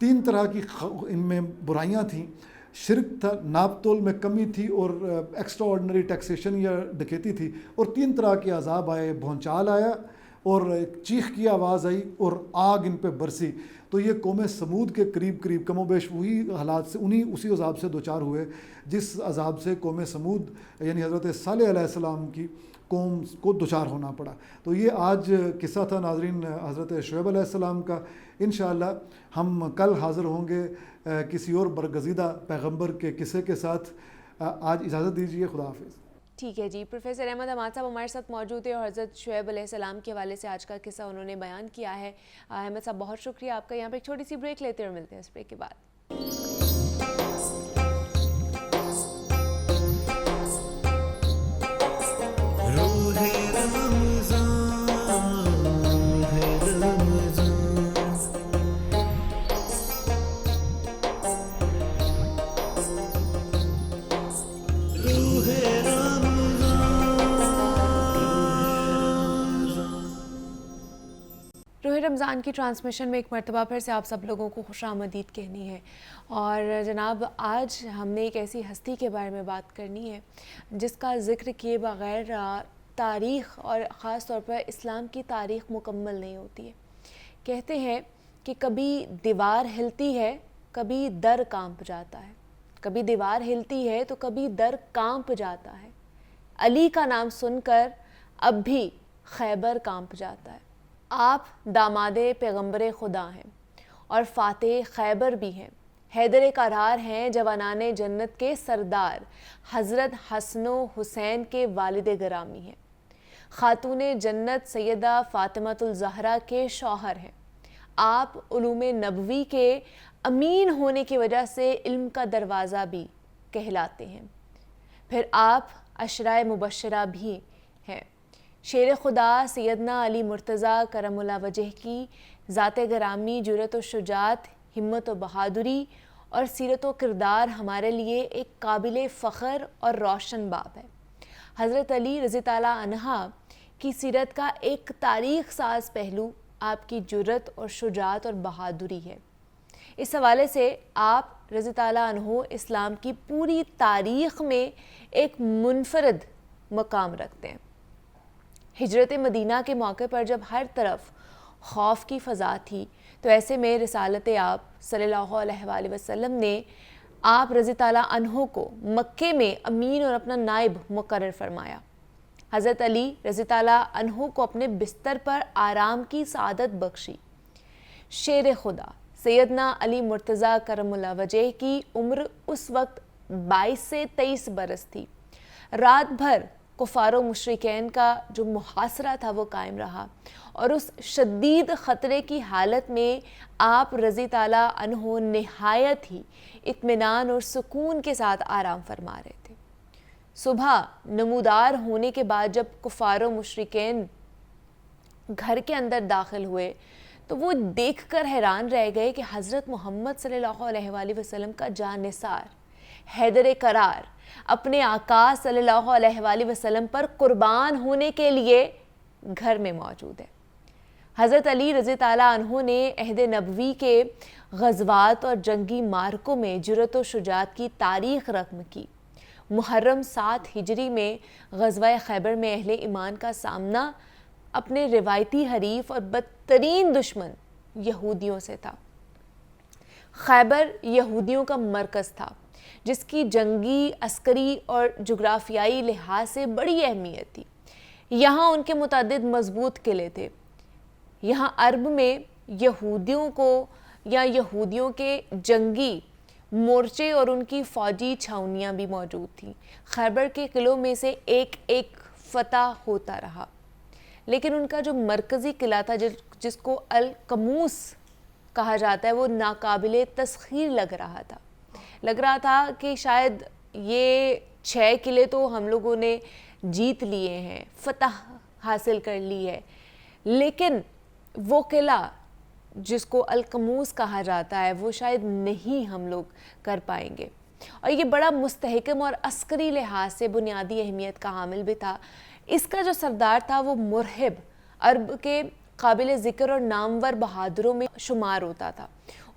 3 طرح کی ان میں برائیاں تھیں. شرک تھا, ناپ تول میں کمی تھی, اور ایکسٹرا آرڈنری ٹیکسیشن یا ڈکیتی تھی, اور 3 طرح کے عذاب آئے. بھونچال آیا, اور چیخ کی آواز آئی, اور آگ ان پہ برسی. تو یہ قوم سمود کے قریب کم و بیش وہی حالات سے, اسی عذاب سے دوچار ہوئے جس عذاب سے قوم سمود یعنی حضرت صالح علیہ السلام کی قوم کو دوچار ہونا پڑا. تو یہ آج قصہ تھا ناظرین حضرت شعیب علیہ السلام کا. انشاءاللہ ہم کل حاضر ہوں گے کسی اور برگزیدہ پیغمبر کے قصے کے ساتھ. آج اجازت دیجیے, خدا حافظ. ٹھیک ہے جی. پروفیسر احمد حماد صاحب ہمارے ساتھ موجود ہیں اور حضرت شعیب علیہ السلام کے حوالے سے آج کا قصہ انہوں نے بیان کیا ہے. احمد صاحب بہت شکریہ آپ کا. یہاں پہ ایک چھوٹی سی بریک لیتے اور ملتے ہیں اس بریک کے بعد. روح رمضان کی ٹرانسمیشن میں ایک مرتبہ پھر سے آپ سب لوگوں کو خوش آمدید کہنی ہے. اور جناب آج ہم نے ایک ایسی ہستی کے بارے میں بات کرنی ہے جس کا ذکر کیے بغیر تاریخ اور خاص طور پر اسلام کی تاریخ مکمل نہیں ہوتی ہے. کہتے ہیں کہ کبھی دیوار ہلتی ہے, کبھی در کانپ جاتا ہے. کبھی دیوار ہلتی ہے تو کبھی در کانپ جاتا ہے. علی کا نام سن کر اب بھی خیبر کانپ جاتا ہے. آپ داماد پیغمبر خدا ہیں اور فاتح خیبر بھی ہیں. حیدر قرار ہیں جوانان جنت کے سردار, حضرت حسن و حسین کے والد گرامی ہیں. خاتون جنت سیدہ فاطمۃ الزہرا کے شوہر ہیں. آپ علوم نبوی کے امین ہونے کی وجہ سے علم کا دروازہ بھی کہلاتے ہیں. پھر آپ عشرۂ مبشرہ بھی ہیں. شیر خدا سیدنا علی مرتضیٰ کرم اللہ وجہ کی ذات گرامی جرأت و شجاعت, ہمت و بہادری اور سیرت و کردار ہمارے لیے ایک قابل فخر اور روشن باب ہے. حضرت علی رضی تعالیٰ عنہ کی سیرت کا ایک تاریخ ساز پہلو آپ کی جرأت اور شجاعت اور بہادری ہے. اس حوالے سے آپ رضی تعالیٰ عنہ اسلام کی پوری تاریخ میں ایک منفرد مقام رکھتے ہیں. ہجرت مدینہ کے موقع پر جب ہر طرف خوف کی فضا تھی تو ایسے میں رسالت آپ صلی اللہ علیہ وآلہ وسلم نے آپ رضی تعالیٰ عنہ کو مکے میں امین اور اپنا نائب مقرر فرمایا. حضرت علی رضی تعالیٰ عنہ کو اپنے بستر پر آرام کی سعادت بخشی. شیر خدا سیدنا علی مرتضیٰ کرم اللہ وجہ کی عمر اس وقت 22 سے 23 برس تھی. رات بھر کفار و مشرکین کا جو محاصرہ تھا وہ قائم رہا اور اس شدید خطرے کی حالت میں آپ رضی تعالیٰ عنہ نہایت ہی اطمینان اور سکون کے ساتھ آرام فرما رہے تھے. صبح نمودار ہونے کے بعد جب کفار و مشرکین گھر کے اندر داخل ہوئے تو وہ دیکھ کر حیران رہ گئے کہ حضرت محمد صلی اللہ علیہ وآلہ وسلم کا جان نثار حیدر قرار اپنے آقا صلی اللہ علیہ وآلہ وسلم پر قربان ہونے کے لیے گھر میں موجود ہے. حضرت علی رضی تعالیٰ عنہ نے عہد نبوی کے غزوات اور جنگی معرکوں میں جرأت و شجاعت کی تاریخ رقم کی. محرم 7 ہجری میں غزوہ خیبر میں اہل ایمان کا سامنا اپنے روایتی حریف اور بدترین دشمن یہودیوں سے تھا. خیبر یہودیوں کا مرکز تھا جس کی جنگی، عسکری اور جغرافیائی لحاظ سے بڑی اہمیت تھی. یہاں ان کے متعدد مضبوط قلعے تھے. یہاں عرب میں یہودیوں کو یا یہودیوں کے جنگی مورچے اور ان کی فوجی چھاونیاں بھی موجود تھیں. خیبر کے قلعوں میں سے ایک ایک فتح ہوتا رہا، لیکن ان کا جو مرکزی قلعہ تھا جس کو القموس کہا جاتا ہے وہ ناقابل تسخیر لگ رہا تھا کہ شاید یہ 6 قلعے تو ہم لوگوں نے جیت لیے ہیں، فتح حاصل کر لی ہے، لیکن وہ قلعہ جس کو القموس کہا جاتا ہے وہ شاید نہیں ہم لوگ کر پائیں گے. اور یہ بڑا مستحکم اور عسکری لحاظ سے بنیادی اہمیت کا حامل بھی تھا. اس کا جو سردار تھا وہ مرہب عرب کے قابل ذکر اور نامور بہادروں میں شمار ہوتا تھا.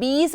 20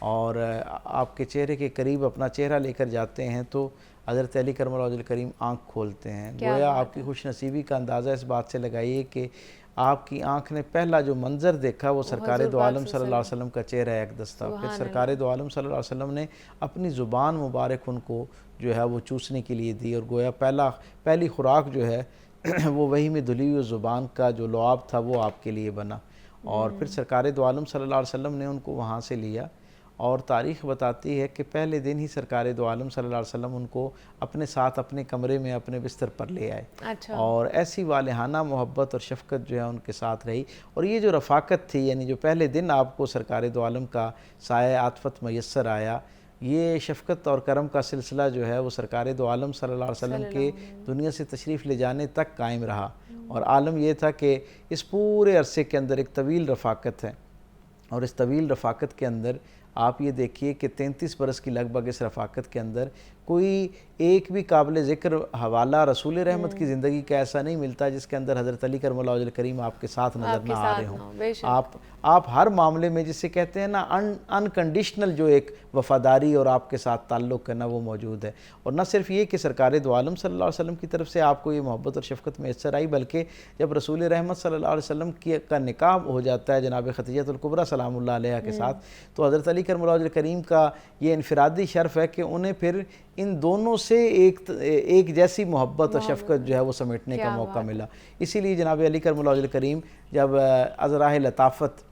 اور آپ کے چہرے کے قریب اپنا چہرہ لے کر جاتے ہیں تو حضرت علی کرم اللہ وجہ الکریم آنکھ کھولتے ہیں. گویا آپ کی خوش نصیبی کا اندازہ اس بات سے لگائیے کہ آپ کی آنکھ نے پہلا جو منظر دیکھا وہ سرکار دو عالم صلی اللہ علیہ وسلم کا چہرہ اقدس تھا. پھر سرکار دو عالم صلی اللہ علیہ وسلم نے اپنی زبان مبارک ان کو جو ہے وہ چوسنے کے لیے دی, اور گویا پہلی خوراک جو ہے وہ وہی میں دھلی ہوئی زبان کا جو لعاب تھا وہ آپ کے لیے بنا. اور پھر سرکار دو عالم صلی اللہ علیہ وسلم نے ان کو وہاں سے لیا, اور تاریخ بتاتی ہے کہ پہلے دن ہی سرکار دو عالم صلی اللہ علیہ وسلم ان کو اپنے ساتھ اپنے کمرے میں اپنے بستر پر لے آئے. اور ایسی والہانہ محبت اور شفقت جو ہے ان کے ساتھ رہی. اور یہ جو رفاقت تھی, یعنی جو پہلے دن آپ کو سرکار دو عالم کا سایہ عاطفت میسر آیا, یہ شفقت اور کرم کا سلسلہ جو ہے وہ سرکار دو عالم صلی اللہ علیہ وسلم کے دنیا سے تشریف لے جانے تک قائم رہا. اور عالم یہ تھا کہ اس پورے عرصے کے اندر ایک طویل رفاقت ہے, اور اس طویل رفاقت کے اندر آپ یہ دیکھیے کہ 33 برس کی لگ بھگ اس رفاقت کے اندر کوئی ایک بھی قابل ذکر حوالہ رسول رحمت کی زندگی کا ایسا نہیں ملتا جس کے اندر حضرت علی کرم اللہ وجہ الکریم آپ کے ساتھ نظر نہ آ رہے ہوں. آپ ہر معاملے میں جسے کہتے ہیں نا انکنڈیشنل جو ایک وفاداری اور آپ کے ساتھ تعلق ہے نا وہ موجود ہے. اور نہ صرف یہ کہ سرکار دو عالم صلی اللہ علیہ وسلم کی طرف سے آپ کو یہ محبت اور شفقت میسر آئی, بلکہ جب رسول رحمت صلی اللہ علیہ وسلم کا نکاح ہو جاتا ہے جناب خدیجہ الکبریٰ سلام اللہ علیہا کے ساتھ, تو حضرت علی کرم اللہ وجہ الکریم کا یہ انفرادی شرف ہے کہ انہیں پھر ان دونوں سے ایک جیسی محبت اور شفقت جو ہے وہ سمیٹنے کا موقع ملا. اسی لیے جناب علی کرم اللہ وجہ الکریم جب عذراء لطافت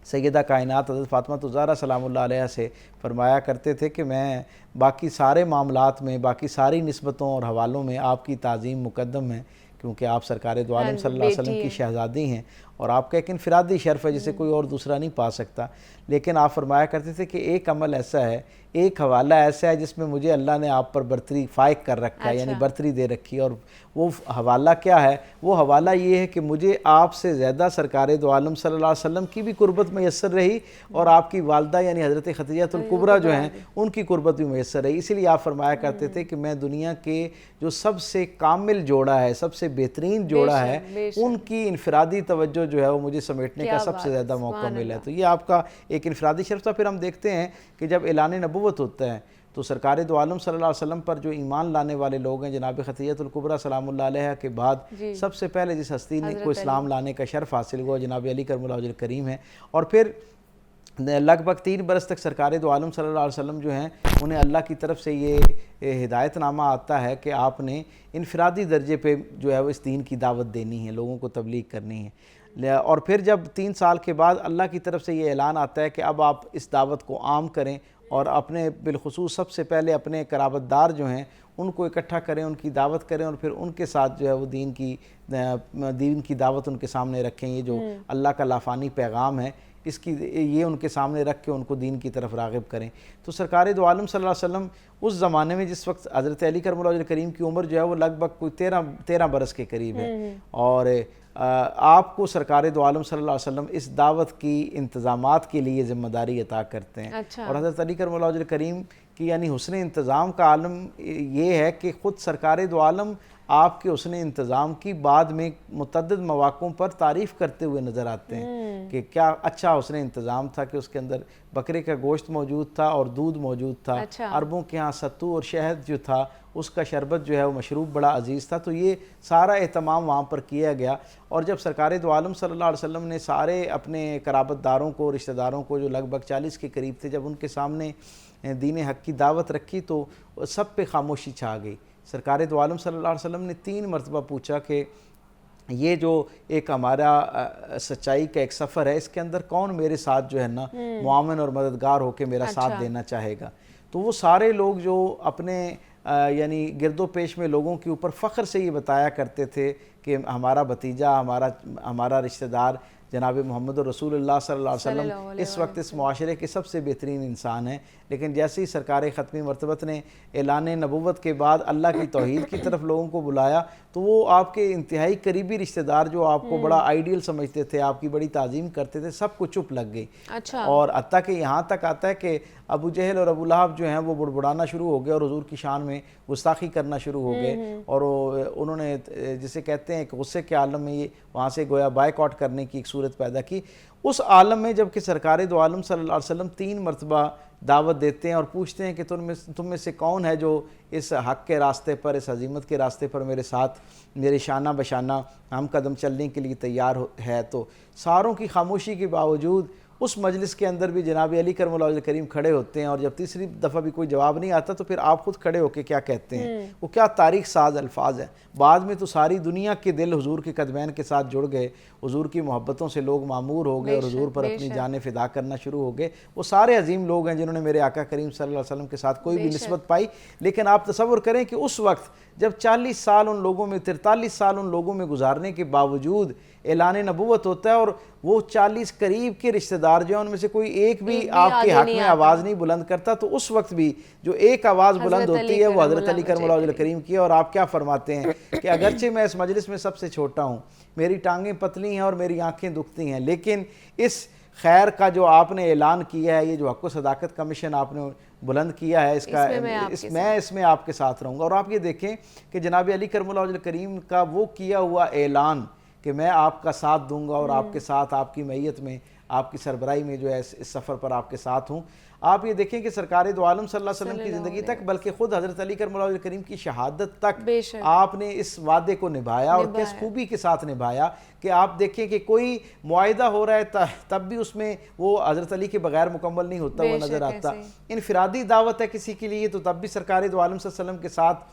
سیدہ کائنات حضرت فاطمہ الزہرا سلام اللہ علیہ سے فرمایا کرتے تھے کہ میں باقی سارے معاملات میں, باقی ساری نسبتوں اور حوالوں میں آپ کی تعظیم مقدم ہے, کیونکہ آپ سرکار دو عالم صلی اللہ علیہ وسلم کی شہزادی ہیں اور آپ کا ایک انفرادی شرف ہے جسے کوئی اور دوسرا نہیں پا سکتا. لیکن آپ فرمایا کرتے تھے کہ ایک عمل ایسا ہے, ایک حوالہ ایسا ہے جس میں مجھے اللہ نے آپ پر برتری فائق کر رکھا ہے, یعنی برتری دے رکھی ہے. اور وہ حوالہ کیا ہے؟ وہ حوالہ یہ ہے کہ مجھے آپ سے زیادہ سرکار دو عالم صلی اللہ علیہ وسلم کی بھی قربت میسر رہی, اور آپ کی والدہ یعنی حضرت خدیجہ الکبریٰ جو ہیں ان کی قربت بھی میسر رہی. اسی لیے آپ فرمایا کرتے تھے کہ میں دنیا کے جو سب سے کامل جوڑا ہے, سب سے بہترین جوڑا ہے, ان کی انفرادی توجہ جو ہے وہ مجھے سمیٹنے کا سب سے زیادہ موقع ملا ہے. تو یہ آپ کا ایک انفرادی شرف تھا. پھر ہم دیکھتے ہیں کہ جب اعلان نبوت ہوتا ہے تو سرکار دو عالم صلی اللہ علیہ وسلم پر جو ایمان لانے والے لوگ ہیں, جناب خدیجہ الکبریٰ سلام اللہ علیہا کے بعد سب سے پہلے جس ہستی کو اسلام لانے کا شرف حاصل ہوا جناب علی کرم اللہ وجہ الکریم ہے. اور پھر لگ بھگ 3 برس تک سرکار دو عالم صلی اللہ علیہ وسلم جو ہیں انہیں اللہ کی طرف سے یہ ہدایت نامہ آتا ہے کہ آپ نے انفرادی درجے پہ جو ہے وہ اس دین کی دعوت دینی ہے, لوگوں کو تبلیغ کرنی ہے. اور پھر جب 3 سال کے بعد اللہ کی طرف سے یہ اعلان آتا ہے کہ اب آپ اس دعوت کو عام کریں, اور اپنے بالخصوص سب سے پہلے اپنے قرابت دار جو ہیں ان کو اکٹھا کریں, ان کی دعوت کریں, اور پھر ان کے ساتھ جو ہے وہ دین کی دعوت ان کے سامنے رکھیں. یہ جو اللہ کا لافانی پیغام ہے اس کی یہ ان کے سامنے رکھ کے ان کو دین کی طرف راغب کریں. تو سرکار دو عالم صلی اللہ علیہ وسلم اس زمانے میں جس وقت حضرت علی کرم اللہ وجہ الکریم کی عمر جو ہے وہ لگ بھگ کوئی 13 برس کے قریب ہے, اور آپ کو سرکار دو عالم صلی اللہ علیہ وسلم اس دعوت کی انتظامات کے لیے ذمہ داری عطا کرتے ہیں. اور حضرت علی کرم اللہ وجہ الکریم کی یعنی حسن انتظام کا عالم یہ ہے کہ خود سرکار دو عالم آپ کے حسن انتظام کی بعد میں متعدد مواقعوں پر تعریف کرتے ہوئے نظر آتے ہیں کہ کیا اچھا حسن انتظام تھا کہ اس کے اندر بکرے کا گوشت موجود تھا اور دودھ موجود تھا. عربوں کے ہاں ستو اور شہد جو تھا اس کا شربت جو ہے وہ مشروب بڑا عزیز تھا. تو یہ سارا اہتمام وہاں پر کیا گیا. اور جب سرکار دو عالم صلی اللہ علیہ وسلم نے سارے اپنے قرابت داروں کو, رشتہ داروں کو جو لگ بھگ 40 کے قریب تھے, جب ان کے سامنے دین حق کی دعوت رکھی تو سب پہ خاموشی چھا گئی. سرکار دو عالم صلی اللہ علیہ وسلم نے 3 مرتبہ پوچھا کہ یہ جو ایک ہمارا سچائی کا ایک سفر ہے, اس کے اندر کون میرے ساتھ جو ہے نا معاون اور مددگار ہو کے میرا ساتھ دینا چاہے گا. تو وہ سارے لوگ جو اپنے یعنی گرد و پیش میں لوگوں کے اوپر فخر سے یہ بتایا کرتے تھے کہ ہمارا بھتیجا, ہمارا رشتہ دار جناب محمد رسول اللہ صلی اللہ علیہ وسلم اس وقت اس معاشرے کے سب سے بہترین انسان ہیں. لیکن جیسے ہی سرکار ختمی مرتبت نے اعلان نبوت کے بعد اللہ کی توحید کی طرف لوگوں کو بلایا تو وہ آپ کے انتہائی قریبی رشتہ دار جو آپ کو بڑا آئیڈیل سمجھتے تھے, آپ کی بڑی تعظیم کرتے تھے, سب کو چپ لگ گئی. اور حتیٰ کہ یہاں تک آتا ہے کہ ابو جہل اور ابو لہب جو ہیں وہ بڑبڑانا شروع ہو گئے اور حضور کی شان میں گستاخی کرنا شروع ہو گئے. اور انہوں نے جسے کہتے ہیں کہ غصے کے عالم میں یہ وہاں سے گویا بائیکاٹ کرنے کی ایک صورت پیدا کی. اس عالم میں جب کہ سرکار دو عالم صلی اللہ علیہ وسلم 3 مرتبہ دعوت دیتے ہیں اور پوچھتے ہیں کہ تم میں سے کون ہے جو اس حق کے راستے پر، اس عظیمت کے راستے پر میرے ساتھ میرے شانہ بشانہ ہم قدم چلنے کے لیے تیار ہے، تو ساروں کی خاموشی کے باوجود اس مجلس کے اندر بھی جناب علی کرم اللہ وجہ کریم کھڑے ہوتے ہیں، اور جب تیسری دفعہ بھی کوئی جواب نہیں آتا تو پھر آپ خود کھڑے ہو کے کیا کہتے ہیں؟ وہ کیا تاریخ ساز الفاظ ہیں۔ بعد میں تو ساری دنیا کے دل حضور کے قدمین کے ساتھ جڑ گئے، حضور کی محبتوں سے لوگ معمور ہو گئے اور حضور پر اپنی جانیں فدا کرنا شروع ہو گئے۔ وہ سارے عظیم لوگ ہیں جنہوں نے میرے آقا کریم صلی اللہ علیہ وسلم کے ساتھ کوئی بھی نسبت پائی، لیکن آپ تصور کریں کہ اس وقت جب 40 سال ان لوگوں میں 43 سال ان لوگوں میں گزارنے کے باوجود اعلان نبوت ہوتا ہے، اور وہ 40 قریب کے رشتہ دار جو ہیں ان میں سے کوئی ایک بھی آپ کے حق میں آواز نہیں بلند کرتا، تو اس وقت بھی جو ایک آواز بلند ہوتی ہے وہ حضرت علی کرم اللہ وجہ کریم کی ہے۔ اور آپ کیا فرماتے ہیں کہ اگرچہ میں اس مجلس میں سب سے چھوٹا ہوں، میری ٹانگیں پتلی ہیں اور میری آنکھیں دکھتی ہیں، لیکن اس خیر کا جو آپ نے اعلان کیا ہے، یہ جو حق و صداقت کا مشن آپ نے بلند کیا ہے، میں اس میں آپ کے ساتھ رہوں گا۔ اور آپ یہ دیکھیں کہ جناب علی کرم اللہ وجہ کریم کا وہ کیا ہوا اعلان کہ میں آپ کا ساتھ دوں گا اور آپ کے ساتھ آپ کی معیت میں آپ کی سربراہی میں جو ہے اس سفر پر آپ کے ساتھ ہوں۔ آپ یہ دیکھیں کہ سرکار دو عالم صلی اللہ علیہ وسلم کی زندگی تک، بلکہ خود حضرت علی کرم اللہ وجہ کریم کی شہادت تک آپ نے اس وعدے کو نبھایا، اور کس خوبی کے ساتھ نبھایا کہ آپ دیکھیں کہ کوئی معاہدہ ہو رہا ہے تب بھی اس میں وہ حضرت علی کے بغیر مکمل نہیں ہوتا وہ نظر آتا۔ انفرادی دعوت ہے کسی کے لیے تو تب بھی سرکار دو عالم صلی اللہ علیہ وسلم کے ساتھ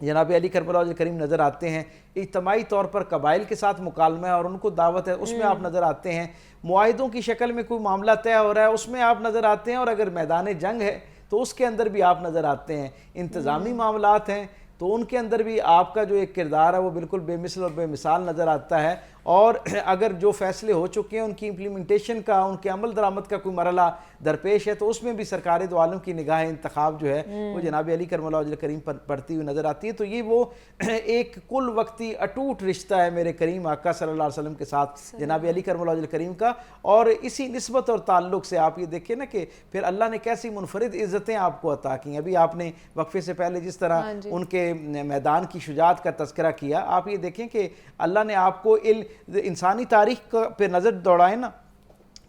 جناب علی کرم اللہ وجہ کریم نظر آتے ہیں۔ اجتماعی طور پر قبائل کے ساتھ مکالمہ ہے اور ان کو دعوت ہے، اس میں آپ نظر آتے ہیں۔ معاہدوں کی شکل میں کوئی معاملہ طے ہو رہا ہے، اس میں آپ نظر آتے ہیں، اور اگر میدان جنگ ہے تو اس کے اندر بھی آپ نظر آتے ہیں۔ انتظامی معاملات ہیں تو ان کے اندر بھی آپ کا جو ایک کردار ہے وہ بالکل بے مثل اور بے مثال نظر آتا ہے، اور اگر جو فیصلے ہو چکے ہیں ان کی امپلیمنٹیشن کا، ان کے عمل درآمد کا کوئی مرحلہ درپیش ہے تو اس میں بھی سرکار دو عالم کی نگاہ انتخاب جو ہے وہ جناب علی کرم اللہ وجہ کریم پر پڑتی ہوئی نظر آتی ہے۔ تو یہ وہ ایک کل وقتی اٹوٹ رشتہ ہے میرے کریم آقا صلی اللہ علیہ وسلم کے ساتھ جناب علی کرم اللہ وجہ کریم کا، اور اسی نسبت اور تعلق سے آپ یہ دیکھیں نا کہ پھر اللہ نے کیسی منفرد عزتیں آپ کو عطا کی۔ ابھی آپ نے وقفے سے پہلے جس طرح ان کے میدان کی شجاعت کا تذکرہ کیا، آپ یہ دیکھیں کہ اللہ نے آپ کو انسانی تاریخ پہ نظر دوڑائے نا،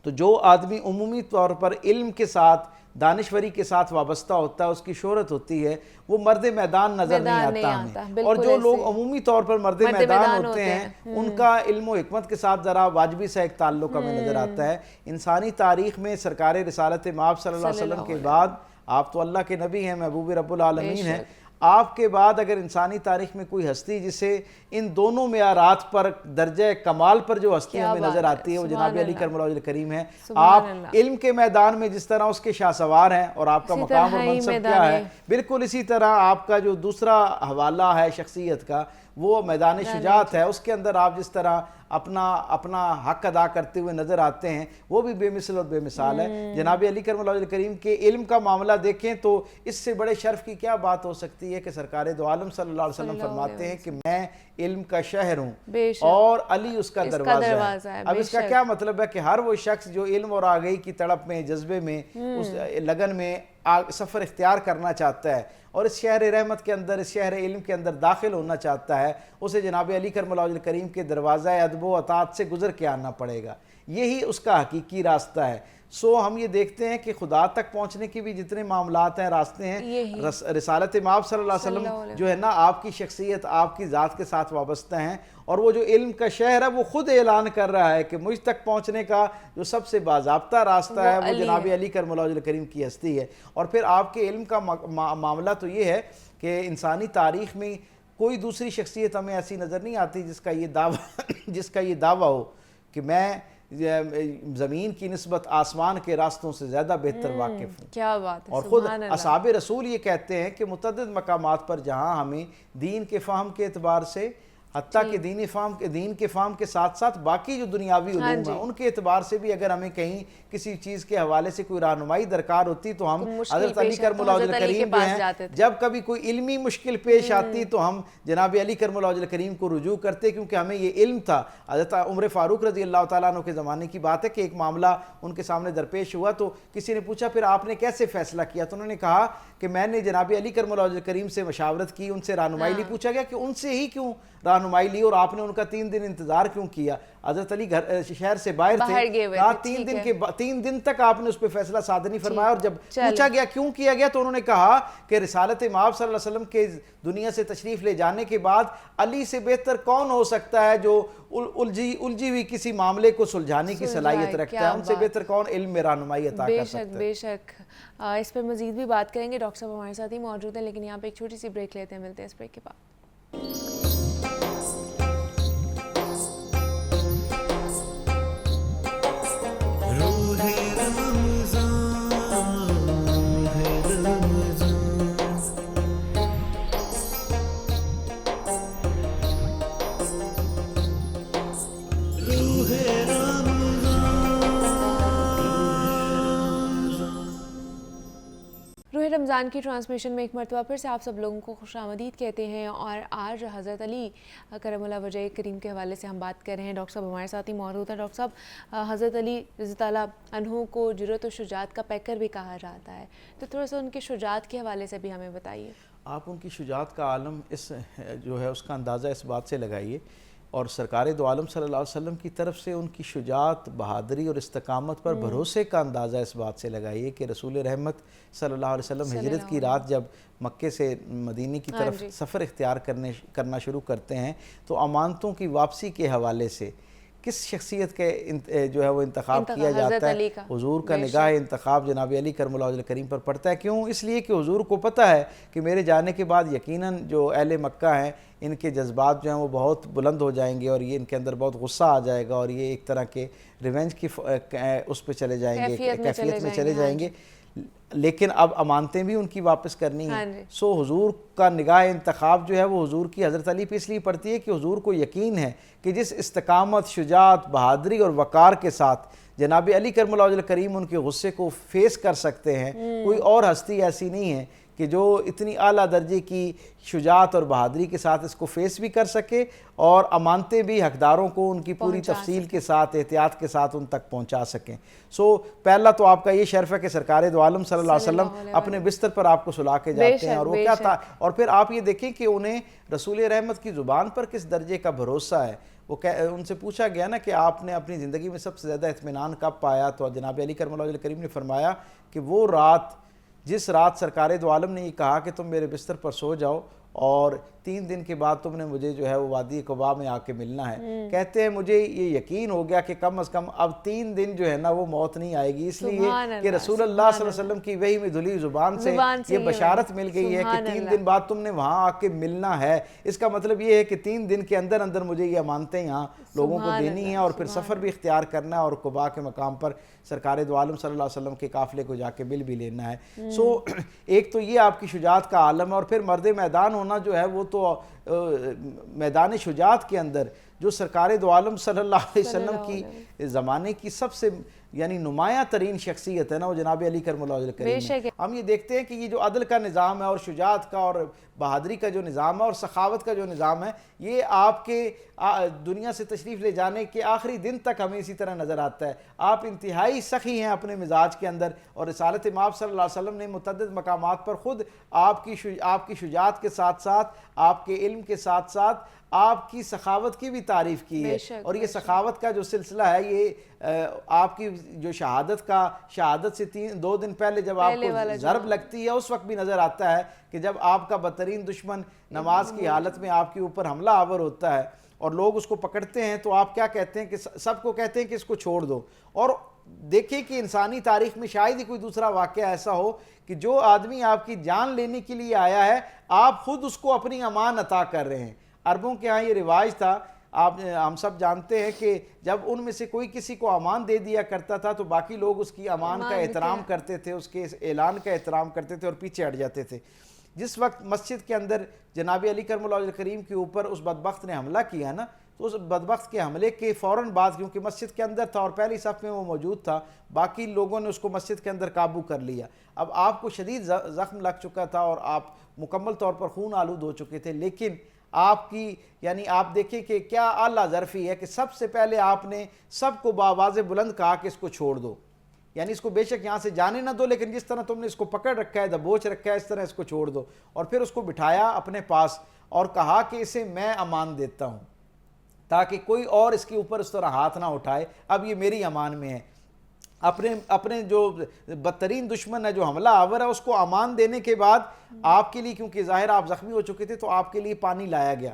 تو جو آدمی عمومی طور پر علم کے ساتھ دانشوری کے ساتھ وابستہ ہوتا ہے، اس کی شہرت ہوتی ہے، وہ مرد میدان نظر نہیں آتا ہمیں، اور جو لوگ عمومی طور پر مرد میدان ہوتے ہیں ان کا علم و حکمت کے ساتھ ذرا واجبی سا ایک تعلق ہمیں نظر آتا ہے۔ انسانی تاریخ میں سرکار رسالت مآب صلی اللہ علیہ وسلم کے بعد، آپ تو اللہ کے نبی ہیں، محبوب رب العالمین ہیں، آپ کے بعد اگر انسانی تاریخ میں کوئی ہستی جسے ان دونوں معیارات پر درجہ کمال پر جو ہستی ہمیں نظر آتی ہے وہ جناب علی کرم اللہ وجہ کریم ہے۔ آپ علم کے میدان میں جس طرح اس کے شاہ سوار ہیں اور آپ کا مقام اور منصب کیا ہے، بالکل اسی طرح آپ کا جو دوسرا حوالہ ہے شخصیت کا وہ میدان شجاعت ہے، اس کے اندر آپ جس طرح اپنا حق ادا کرتے ہوئے نظر آتے ہیں وہ بھی بے مثل اور بے مثال ہے۔ جناب علی کرم اللہ وجہ کریم کے علم کا معاملہ دیکھیں تو اس سے بڑے شرف کی کیا بات ہو سکتی ہے کہ سرکار دو عالم صلی اللہ علیہ وسلم فرماتے ہیں کہ میں علم کا شہر ہوں اور علی اس کا دروازہ ہے۔ اب اس کا کیا مطلب ہے کہ ہر وہ شخص جو علم اور آگاہی کی تڑپ میں، جذبے میں، اس لگن میں سفر اختیار کرنا چاہتا ہے اور اس شہر رحمت کے اندر، اس شہر علم کے اندر داخل ہونا چاہتا ہے، اسے جناب علی کرم اللہ وجہ کریم کے دروازہ ادب و اطاعت سے گزر کے آنا پڑے گا، یہی اس کا حقیقی راستہ ہے۔ ہم یہ دیکھتے ہیں کہ خدا تک پہنچنے کی بھی جتنے معاملات ہیں، راستے ہیں، رسالت مآب صلی اللہ علیہ وسلم جو ہے نا آپ کی شخصیت، آپ کی ذات کے ساتھ وابستہ ہیں، اور وہ جو علم کا شہر ہے وہ خود اعلان کر رہا ہے کہ مجھ تک پہنچنے کا جو سب سے باضابطہ راستہ ہے وہ جناب علی کرم اللہ وجہ کریم کی ہستی ہے۔ اور پھر آپ کے علم کا معاملہ تو یہ ہے کہ انسانی تاریخ میں کوئی دوسری شخصیت ہمیں ایسی نظر نہیں آتی جس کا یہ دعویٰ ہو کہ میں زمین کی نسبت آسمان کے راستوں سے زیادہ بہتر واقف ہوں۔ کیا بات ہے، اور خود اصحاب رسول یہ کہتے ہیں کہ متعدد مقامات پر جہاں ہمیں دین کے فہم کے اعتبار سے، حتیٰ کہ دین کے فہم کے ساتھ ساتھ باقی جو دنیاوی علوم ہیں ان کے اعتبار سے بھی اگر ہمیں کہیں کسی چیز کے حوالے سے کوئی رہنمائی درکار ہوتی تو ہم حضرت علی کرم اللہ وجہ کریم جو ہیں، جب کبھی کوئی علمی مشکل پیش آتی تو ہم جناب علی کرم اللہ وجہ کریم کو رجوع کرتے، کیونکہ ہمیں یہ علم تھا۔ حضرت عمر فاروق رضی اللہ تعالیٰ عنہ کے زمانے کی بات ہے کہ ایک معاملہ ان کے سامنے درپیش ہوا تو کسی نے پوچھا پھر آپ نے کیسے فیصلہ کیا، تو انہوں نے کہا کہ میں نے جناب علی کرم اللہ وجہ کریم سے مشاورت کی، ان سے رہنمائی لی۔ پوچھا گیا کہ ان سے ہی کیوں رہنمائی لی اور آپ نے ان کا 3 دن انتظار کیوں کیا؟ حضرت علی شہر سے باہر تھے، کہا 3 دن تک آپ نے اس پہ فیصلہ صادر نہیں فرمایا، اور جب پوچھا گیا کیوں کیا گیا تو انہوں نے کہا کہ رسالت مآب صلی اللہ علیہ وسلم کے دنیا سے تشریف لے جانے کے بعد علی سے بہتر کون ہو سکتا ہے جو الجھی ہوئی کسی معاملے کو سلجھانے کی صلاحیت رکھتا ہے، ان سے بہتر کون علم میں رہنمائی عطا کر سکتا ہے۔ بے شک اس پر مزید بھی بات کریں گے، ڈاکٹر صاحب ہمارے ساتھ ہی موجود ہیں، لیکن یہاں پہ ایک چھوٹی سی بریک لیتے ہیں، ملتے ہیں اس بریک کے بعد۔ روح رمضان کی ٹرانسمیشن میں ایک مرتبہ پھر سے آپ سب لوگوں کو خوش آمدید کہتے ہیں، اور آج حضرت علی کرم اللہ وجہ کریم کے حوالے سے ہم بات کر رہے ہیں۔ ڈاکٹر صاحب ہمارے ساتھ ہی موجود ہیں۔ ڈاکٹر صاحب، حضرت علی رضی اللہ عنہ کو جرأت و شجاعت کا پیکر بھی کہا جاتا ہے، تو تھوڑا سا ان کی شجاعت کے حوالے سے بھی ہمیں بتائیے۔ آپ ان کی شجاعت کا عالم جو ہے اس کا اندازہ اس بات سے لگائیے، اور سرکار دو عالم صلی اللہ علیہ وسلم کی طرف سے ان کی شجاعت، بہادری اور استقامت پر بھروسے کا اندازہ اس بات سے لگائیے کہ رسول رحمت صلی اللہ علیہ وسلم ہجرت کی رات جب مکے سے مدینے کی طرف سفر اختیار کرنا شروع کرتے ہیں تو امانتوں کی واپسی کے حوالے سے کس شخصیت کے جو ہے وہ انتخاب کیا جاتا ہے؟ حضور کا نگاہ انتخاب جناب علی کرم اللہ وجہ کریم پر پڑتا ہے۔ کیوں؟ اس لیے کہ حضور کو پتہ ہے کہ میرے جانے کے بعد یقیناً جو اہل مکہ ہیں ان کے جذبات جو ہیں وہ بہت بلند ہو جائیں گے، اور یہ ان کے اندر بہت غصہ آ جائے گا، اور یہ ایک طرح کے ریونج کی اس پہ چلے جائیں گے، کیفیت میں چلے جائیں گے، لیکن اب امانتیں بھی ان کی واپس کرنی ہیں۔ سو حضور کا نگاہ انتخاب جو ہے وہ حضور کی حضرت علی پہ اس لیے پڑتی ہے کہ حضور کو یقین ہے کہ جس استقامت، شجاعت، بہادری اور وقار کے ساتھ جناب علی کرم اللہ وجہ کریم ان کے غصے کو فیس کر سکتے ہیں، کوئی اور ہستی ایسی نہیں ہے کہ جو اتنی اعلیٰ درجے کی شجاعت اور بہادری کے ساتھ اس کو فیس بھی کر سکے اور امانتیں بھی حقداروں کو ان کی پوری تفصیل کے ساتھ، احتیاط کے ساتھ ان تک پہنچا سکیں۔ سو پہلا تو آپ کا یہ شرف ہے کہ سرکار دو عالم صلی اللہ علیہ وسلم اپنے بستر پر آپ کو سلا کے جاتے ہیں، اور وہ کیا تھا، اور پھر آپ یہ دیکھیں کہ انہیں رسول رحمت کی زبان پر کس درجے کا بھروسہ ہے۔ وہ ان سے پوچھا گیا نا کہ آپ نے اپنی زندگی میں سب سے زیادہ اطمینان کب پایا، تو جناب علی کرم اللہ وجہ کریم نے فرمایا کہ وہ رات جس رات سرکار دو عالم نے یہ کہا کہ تم میرے بستر پر سو جاؤ اور 3 دن کے بعد تم نے مجھے جو ہے وہ وادی قباء میں آ کے ملنا ہے۔ کہتے ہیں مجھے یہ یقین ہو گیا کہ کم از کم اب 3 دن جو ہے نا وہ موت نہیں آئے گی، اس لیے کہ رسول اللہ صلی اللہ علیہ وسلم کی وحی میں دھلی زبان سے یہ بشارت مل گئی ہے کہ 3 دن بعد تم نے وہاں آ کے ملنا ہے۔ اس کا مطلب یہ ہے کہ 3 دن کے اندر اندر مجھے یہ امانتیں یہاں لوگوں کو دینی ہیں، اور پھر سفر بھی اختیار کرنا ہے، اور قباء کے مقام پر سرکار دو عالم صلی اللہ علیہ وسلم کے قافلے کو جا کے مل بھی لینا ہے۔ سو ایک تو یہ آپ کی شجاعت کا عالم ہے، اور پھر مرد میدان ہونا جو ہے وہ تو میدان شجاعت کے اندر جو سرکار دو عالم صلی اللہ علیہ وسلم کی زمانے کی سب سے یعنی نمایاں ترین شخصیت ہے نا، وہ جناب علی کرم اللہ وجہ کریم ہے۔ ہم یہ دیکھتے ہیں کہ یہ جو عدل کا نظام ہے اور شجاعت کا اور بہادری کا جو نظام ہے اور سخاوت کا جو نظام ہے، یہ آپ کے دنیا سے تشریف لے جانے کے آخری دن تک ہمیں اسی طرح نظر آتا ہے۔ آپ انتہائی سخی ہیں اپنے مزاج کے اندر، اور رسالت مآب صلی اللہ علیہ وسلم نے متعدد مقامات پر خود آپ کی شجاعت کے ساتھ ساتھ، آپ کے علم کے ساتھ ساتھ آپ کی سخاوت کی بھی تعریف کی ہے، اور یہ سخاوت کا جو سلسلہ ہے یہ آپ کی جو شہادت سے 2 دن پہلے جب آپ کو ضرب لگتی ہے اس وقت بھی نظر آتا ہے کہ جب آپ کا بدترین دشمن نماز کی حالت میں آپ کے اوپر حملہ آور ہوتا ہے اور لوگ اس کو پکڑتے ہیں تو آپ کیا کہتے ہیں کہ سب کو کہتے ہیں کہ اس کو چھوڑ دو۔ اور دیکھیں کہ انسانی تاریخ میں شاید ہی کوئی دوسرا واقعہ ایسا ہو کہ جو آدمی آپ کی جان لینے کے لیے آیا ہے آپ خود اس کو اپنی امان عطا کر رہے ہیں۔ عربوں کے ہاں یہ رواج تھا، ہم سب جانتے ہیں کہ جب ان میں سے کوئی کسی کو امان دے دیا کرتا تھا تو باقی لوگ اس کی امان کا احترام کرتے تھے، اس کے اعلان کا احترام کرتے تھے اور پیچھے ہٹ جاتے تھے۔ جس وقت مسجد کے اندر جناب علی کرم اللہ وجہ کریم کے اوپر اس بدبخت نے حملہ کیا نا، تو اس بدبخت کے حملے کے فوراً بعد، کیونکہ مسجد کے اندر تھا اور پہلی صف میں وہ موجود تھا، باقی لوگوں نے اس کو مسجد کے اندر قابو کر لیا۔ اب آپ کو شدید زخم لگ چکا تھا اور آپ مکمل طور پر خون آلود ہو چکے تھے، لیکن آپ کی یعنی آپ دیکھیں کہ کیا اعلیٰ ظرفی ہے کہ سب سے پہلے آپ نے سب کو بآواز بلند کہا کہ اس کو چھوڑ دو۔ یعنی اس کو بے شک یہاں سے جانے نہ دو، لیکن جس طرح تم نے اس کو پکڑ رکھا ہے، دبوچ رکھا ہے، اس طرح اس کو چھوڑ دو. اور پھر اس کو بٹھایا اپنے پاس اور کہا کہ اسے میں امان دیتا ہوں تاکہ کوئی اور اس کے اوپر اس طرح ہاتھ نہ اٹھائے، اب یہ میری امان میں ہے. اپنے جو بدترین دشمن ہے، جو حملہ آور ہے، اس کو امان دینے کے بعد آپ کے لیے، کیونکہ ظاہر آپ زخمی ہو چکے تھے، تو آپ کے لیے پانی لایا گیا.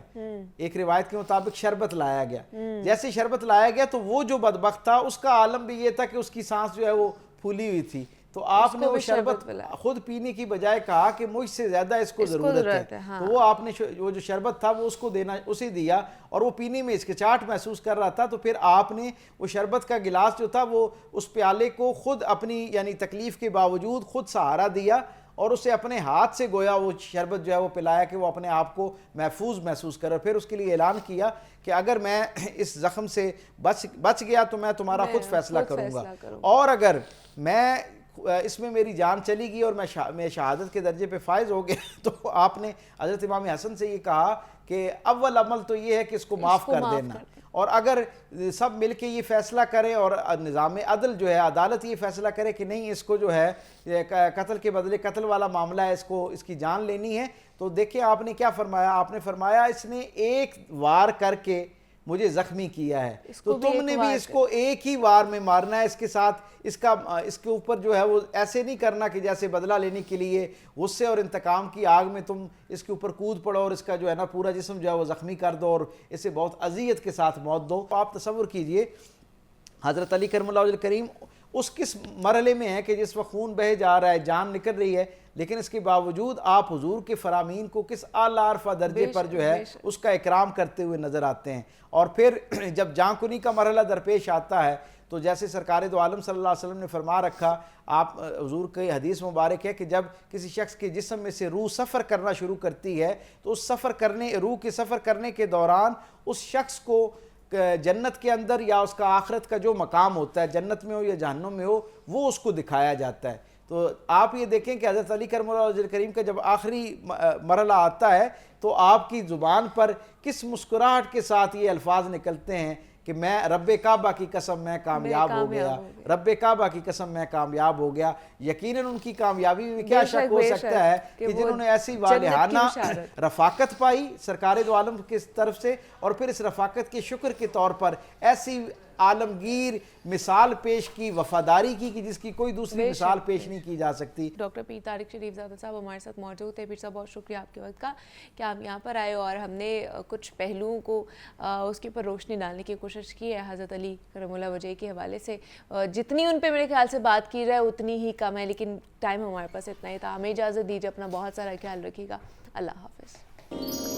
ایک روایت کے مطابق شربت لایا گیا. جیسے شربت لایا گیا تو وہ جو بدبخت تھا اس کا عالم بھی یہ تھا کہ اس کی سانس جو ہے وہ پھولی ہوئی تھی. تو آپ نے وہ شربت خود پینے کی بجائے کہا کہ مجھ سے زیادہ اس کو ضرورت ہے. تو وہ آپ نے وہ جو شربت تھا وہ اس کو دینا، اسے دیا، اور وہ پینے میں ہچکچاہٹ محسوس کر رہا تھا. تو پھر آپ نے وہ شربت کا گلاس جو تھا وہ اس پیالے کو خود اپنی یعنی تکلیف کے باوجود خود سہارا دیا اور اسے اپنے ہاتھ سے گویا وہ شربت جو ہے وہ پلایا کہ وہ اپنے آپ کو محفوظ محسوس کرے. پھر اس کے لیے اعلان کیا کہ اگر میں اس زخم سے بچ گیا تو میں تمہارا خود فیصلہ کروں گا، اور اگر میں اس میں میری جان چلی گئی اور میں شہادت کے درجے پہ فائز ہو گیا تو آپ نے حضرت امام حسن سے یہ کہا کہ اول عمل تو یہ ہے کہ اس کو معاف کر دینا، اور اگر سب مل کے یہ فیصلہ کرے اور نظام عدل جو ہے، عدالت یہ فیصلہ کرے کہ نہیں اس کو جو ہے قتل کے بدلے قتل والا معاملہ ہے، اس کی جان لینی ہے، تو دیکھیں آپ نے کیا فرمایا. آپ نے فرمایا اس نے ایک وار کر کے مجھے زخمی کیا ہے، تو تم نے بھی اس کو ایک ہی وار میں مارنا ہے. اس کے ساتھ اس کے اوپر جو ہے وہ ایسے نہیں کرنا کہ جیسے بدلہ لینے کے لیے غصے اور انتقام کی آگ میں تم اس کے اوپر کود پڑو اور اس کا جو ہے نا پورا جسم جو ہے وہ زخمی کر دو اور اسے بہت اذیت کے ساتھ موت دو. تو آپ تصور کیجئے حضرت علی کرم اللہ وجہ کریم اس کس مرحلے میں ہے کہ جس وقت خون بہہ جا رہا ہے، جان نکل رہی ہے، لیکن اس کے باوجود آپ حضور کے فرامین کو کس اعلیٰ عرفہ درجے پر جو ہے اس کا اکرام کرتے ہوئے نظر آتے ہیں. اور پھر جب جان کنی کا مرحلہ درپیش آتا ہے تو جیسے سرکار دو عالم صلی اللہ علیہ وسلم نے فرما رکھا، آپ حضور کی حدیث مبارک ہے کہ جب کسی شخص کے جسم میں سے روح سفر کرنا شروع کرتی ہے تو اس روح کے سفر کرنے کے دوران اس شخص کو جنت کے اندر یا اس کا آخرت کا جو مقام ہوتا ہے، جنت میں ہو یا جہنم میں ہو، وہ اس کو دکھایا جاتا ہے. تو آپ یہ دیکھیں کہ حضرت علی کرم اللہ وجہ کریم کا جب آخری مرحلہ آتا ہے تو آپ کی زبان پر کس مسکراہٹ کے ساتھ یہ الفاظ نکلتے ہیں کہ میں رب کعبہ کی قسم میں کامیاب ہو گیا، رب کعبہ کی قسم میں کامیاب ہو گیا. یقیناً ان کی کامیابی میں کیا شک ہو سکتا ہے کہ جنہوں نے ایسی والہانہ رفاقت پائی سرکار دو عالم کی طرف سے، اور پھر اس رفاقت کے شکر کے طور پر ایسی عالمگیر مثال پیش کی، وفاداری کی کہ جس کی کوئی دوسری مثال پیش نہیں کی جا سکتی. ڈاکٹر پیر طارق شریف زادہ صاحب ہمارے ساتھ موجود تھے. پیر صاحب بہت شکریہ آپ کے وقت کا کہ آپ یہاں پر آئے اور ہم نے کچھ پہلوؤں کو اس کے اوپر روشنی ڈالنے کی کوشش کی ہے حضرت علی کرم اللہ وجہ کے حوالے سے. جتنی ان پہ میرے خیال سے بات کی جائے اتنی ہی کم ہے، لیکن ٹائم ہمارے پاس اتنا ہی تھا. ہمیں اجازت دیجیے، اپنا بہت سارا خیال رکھیے گا. اللہ حافظ.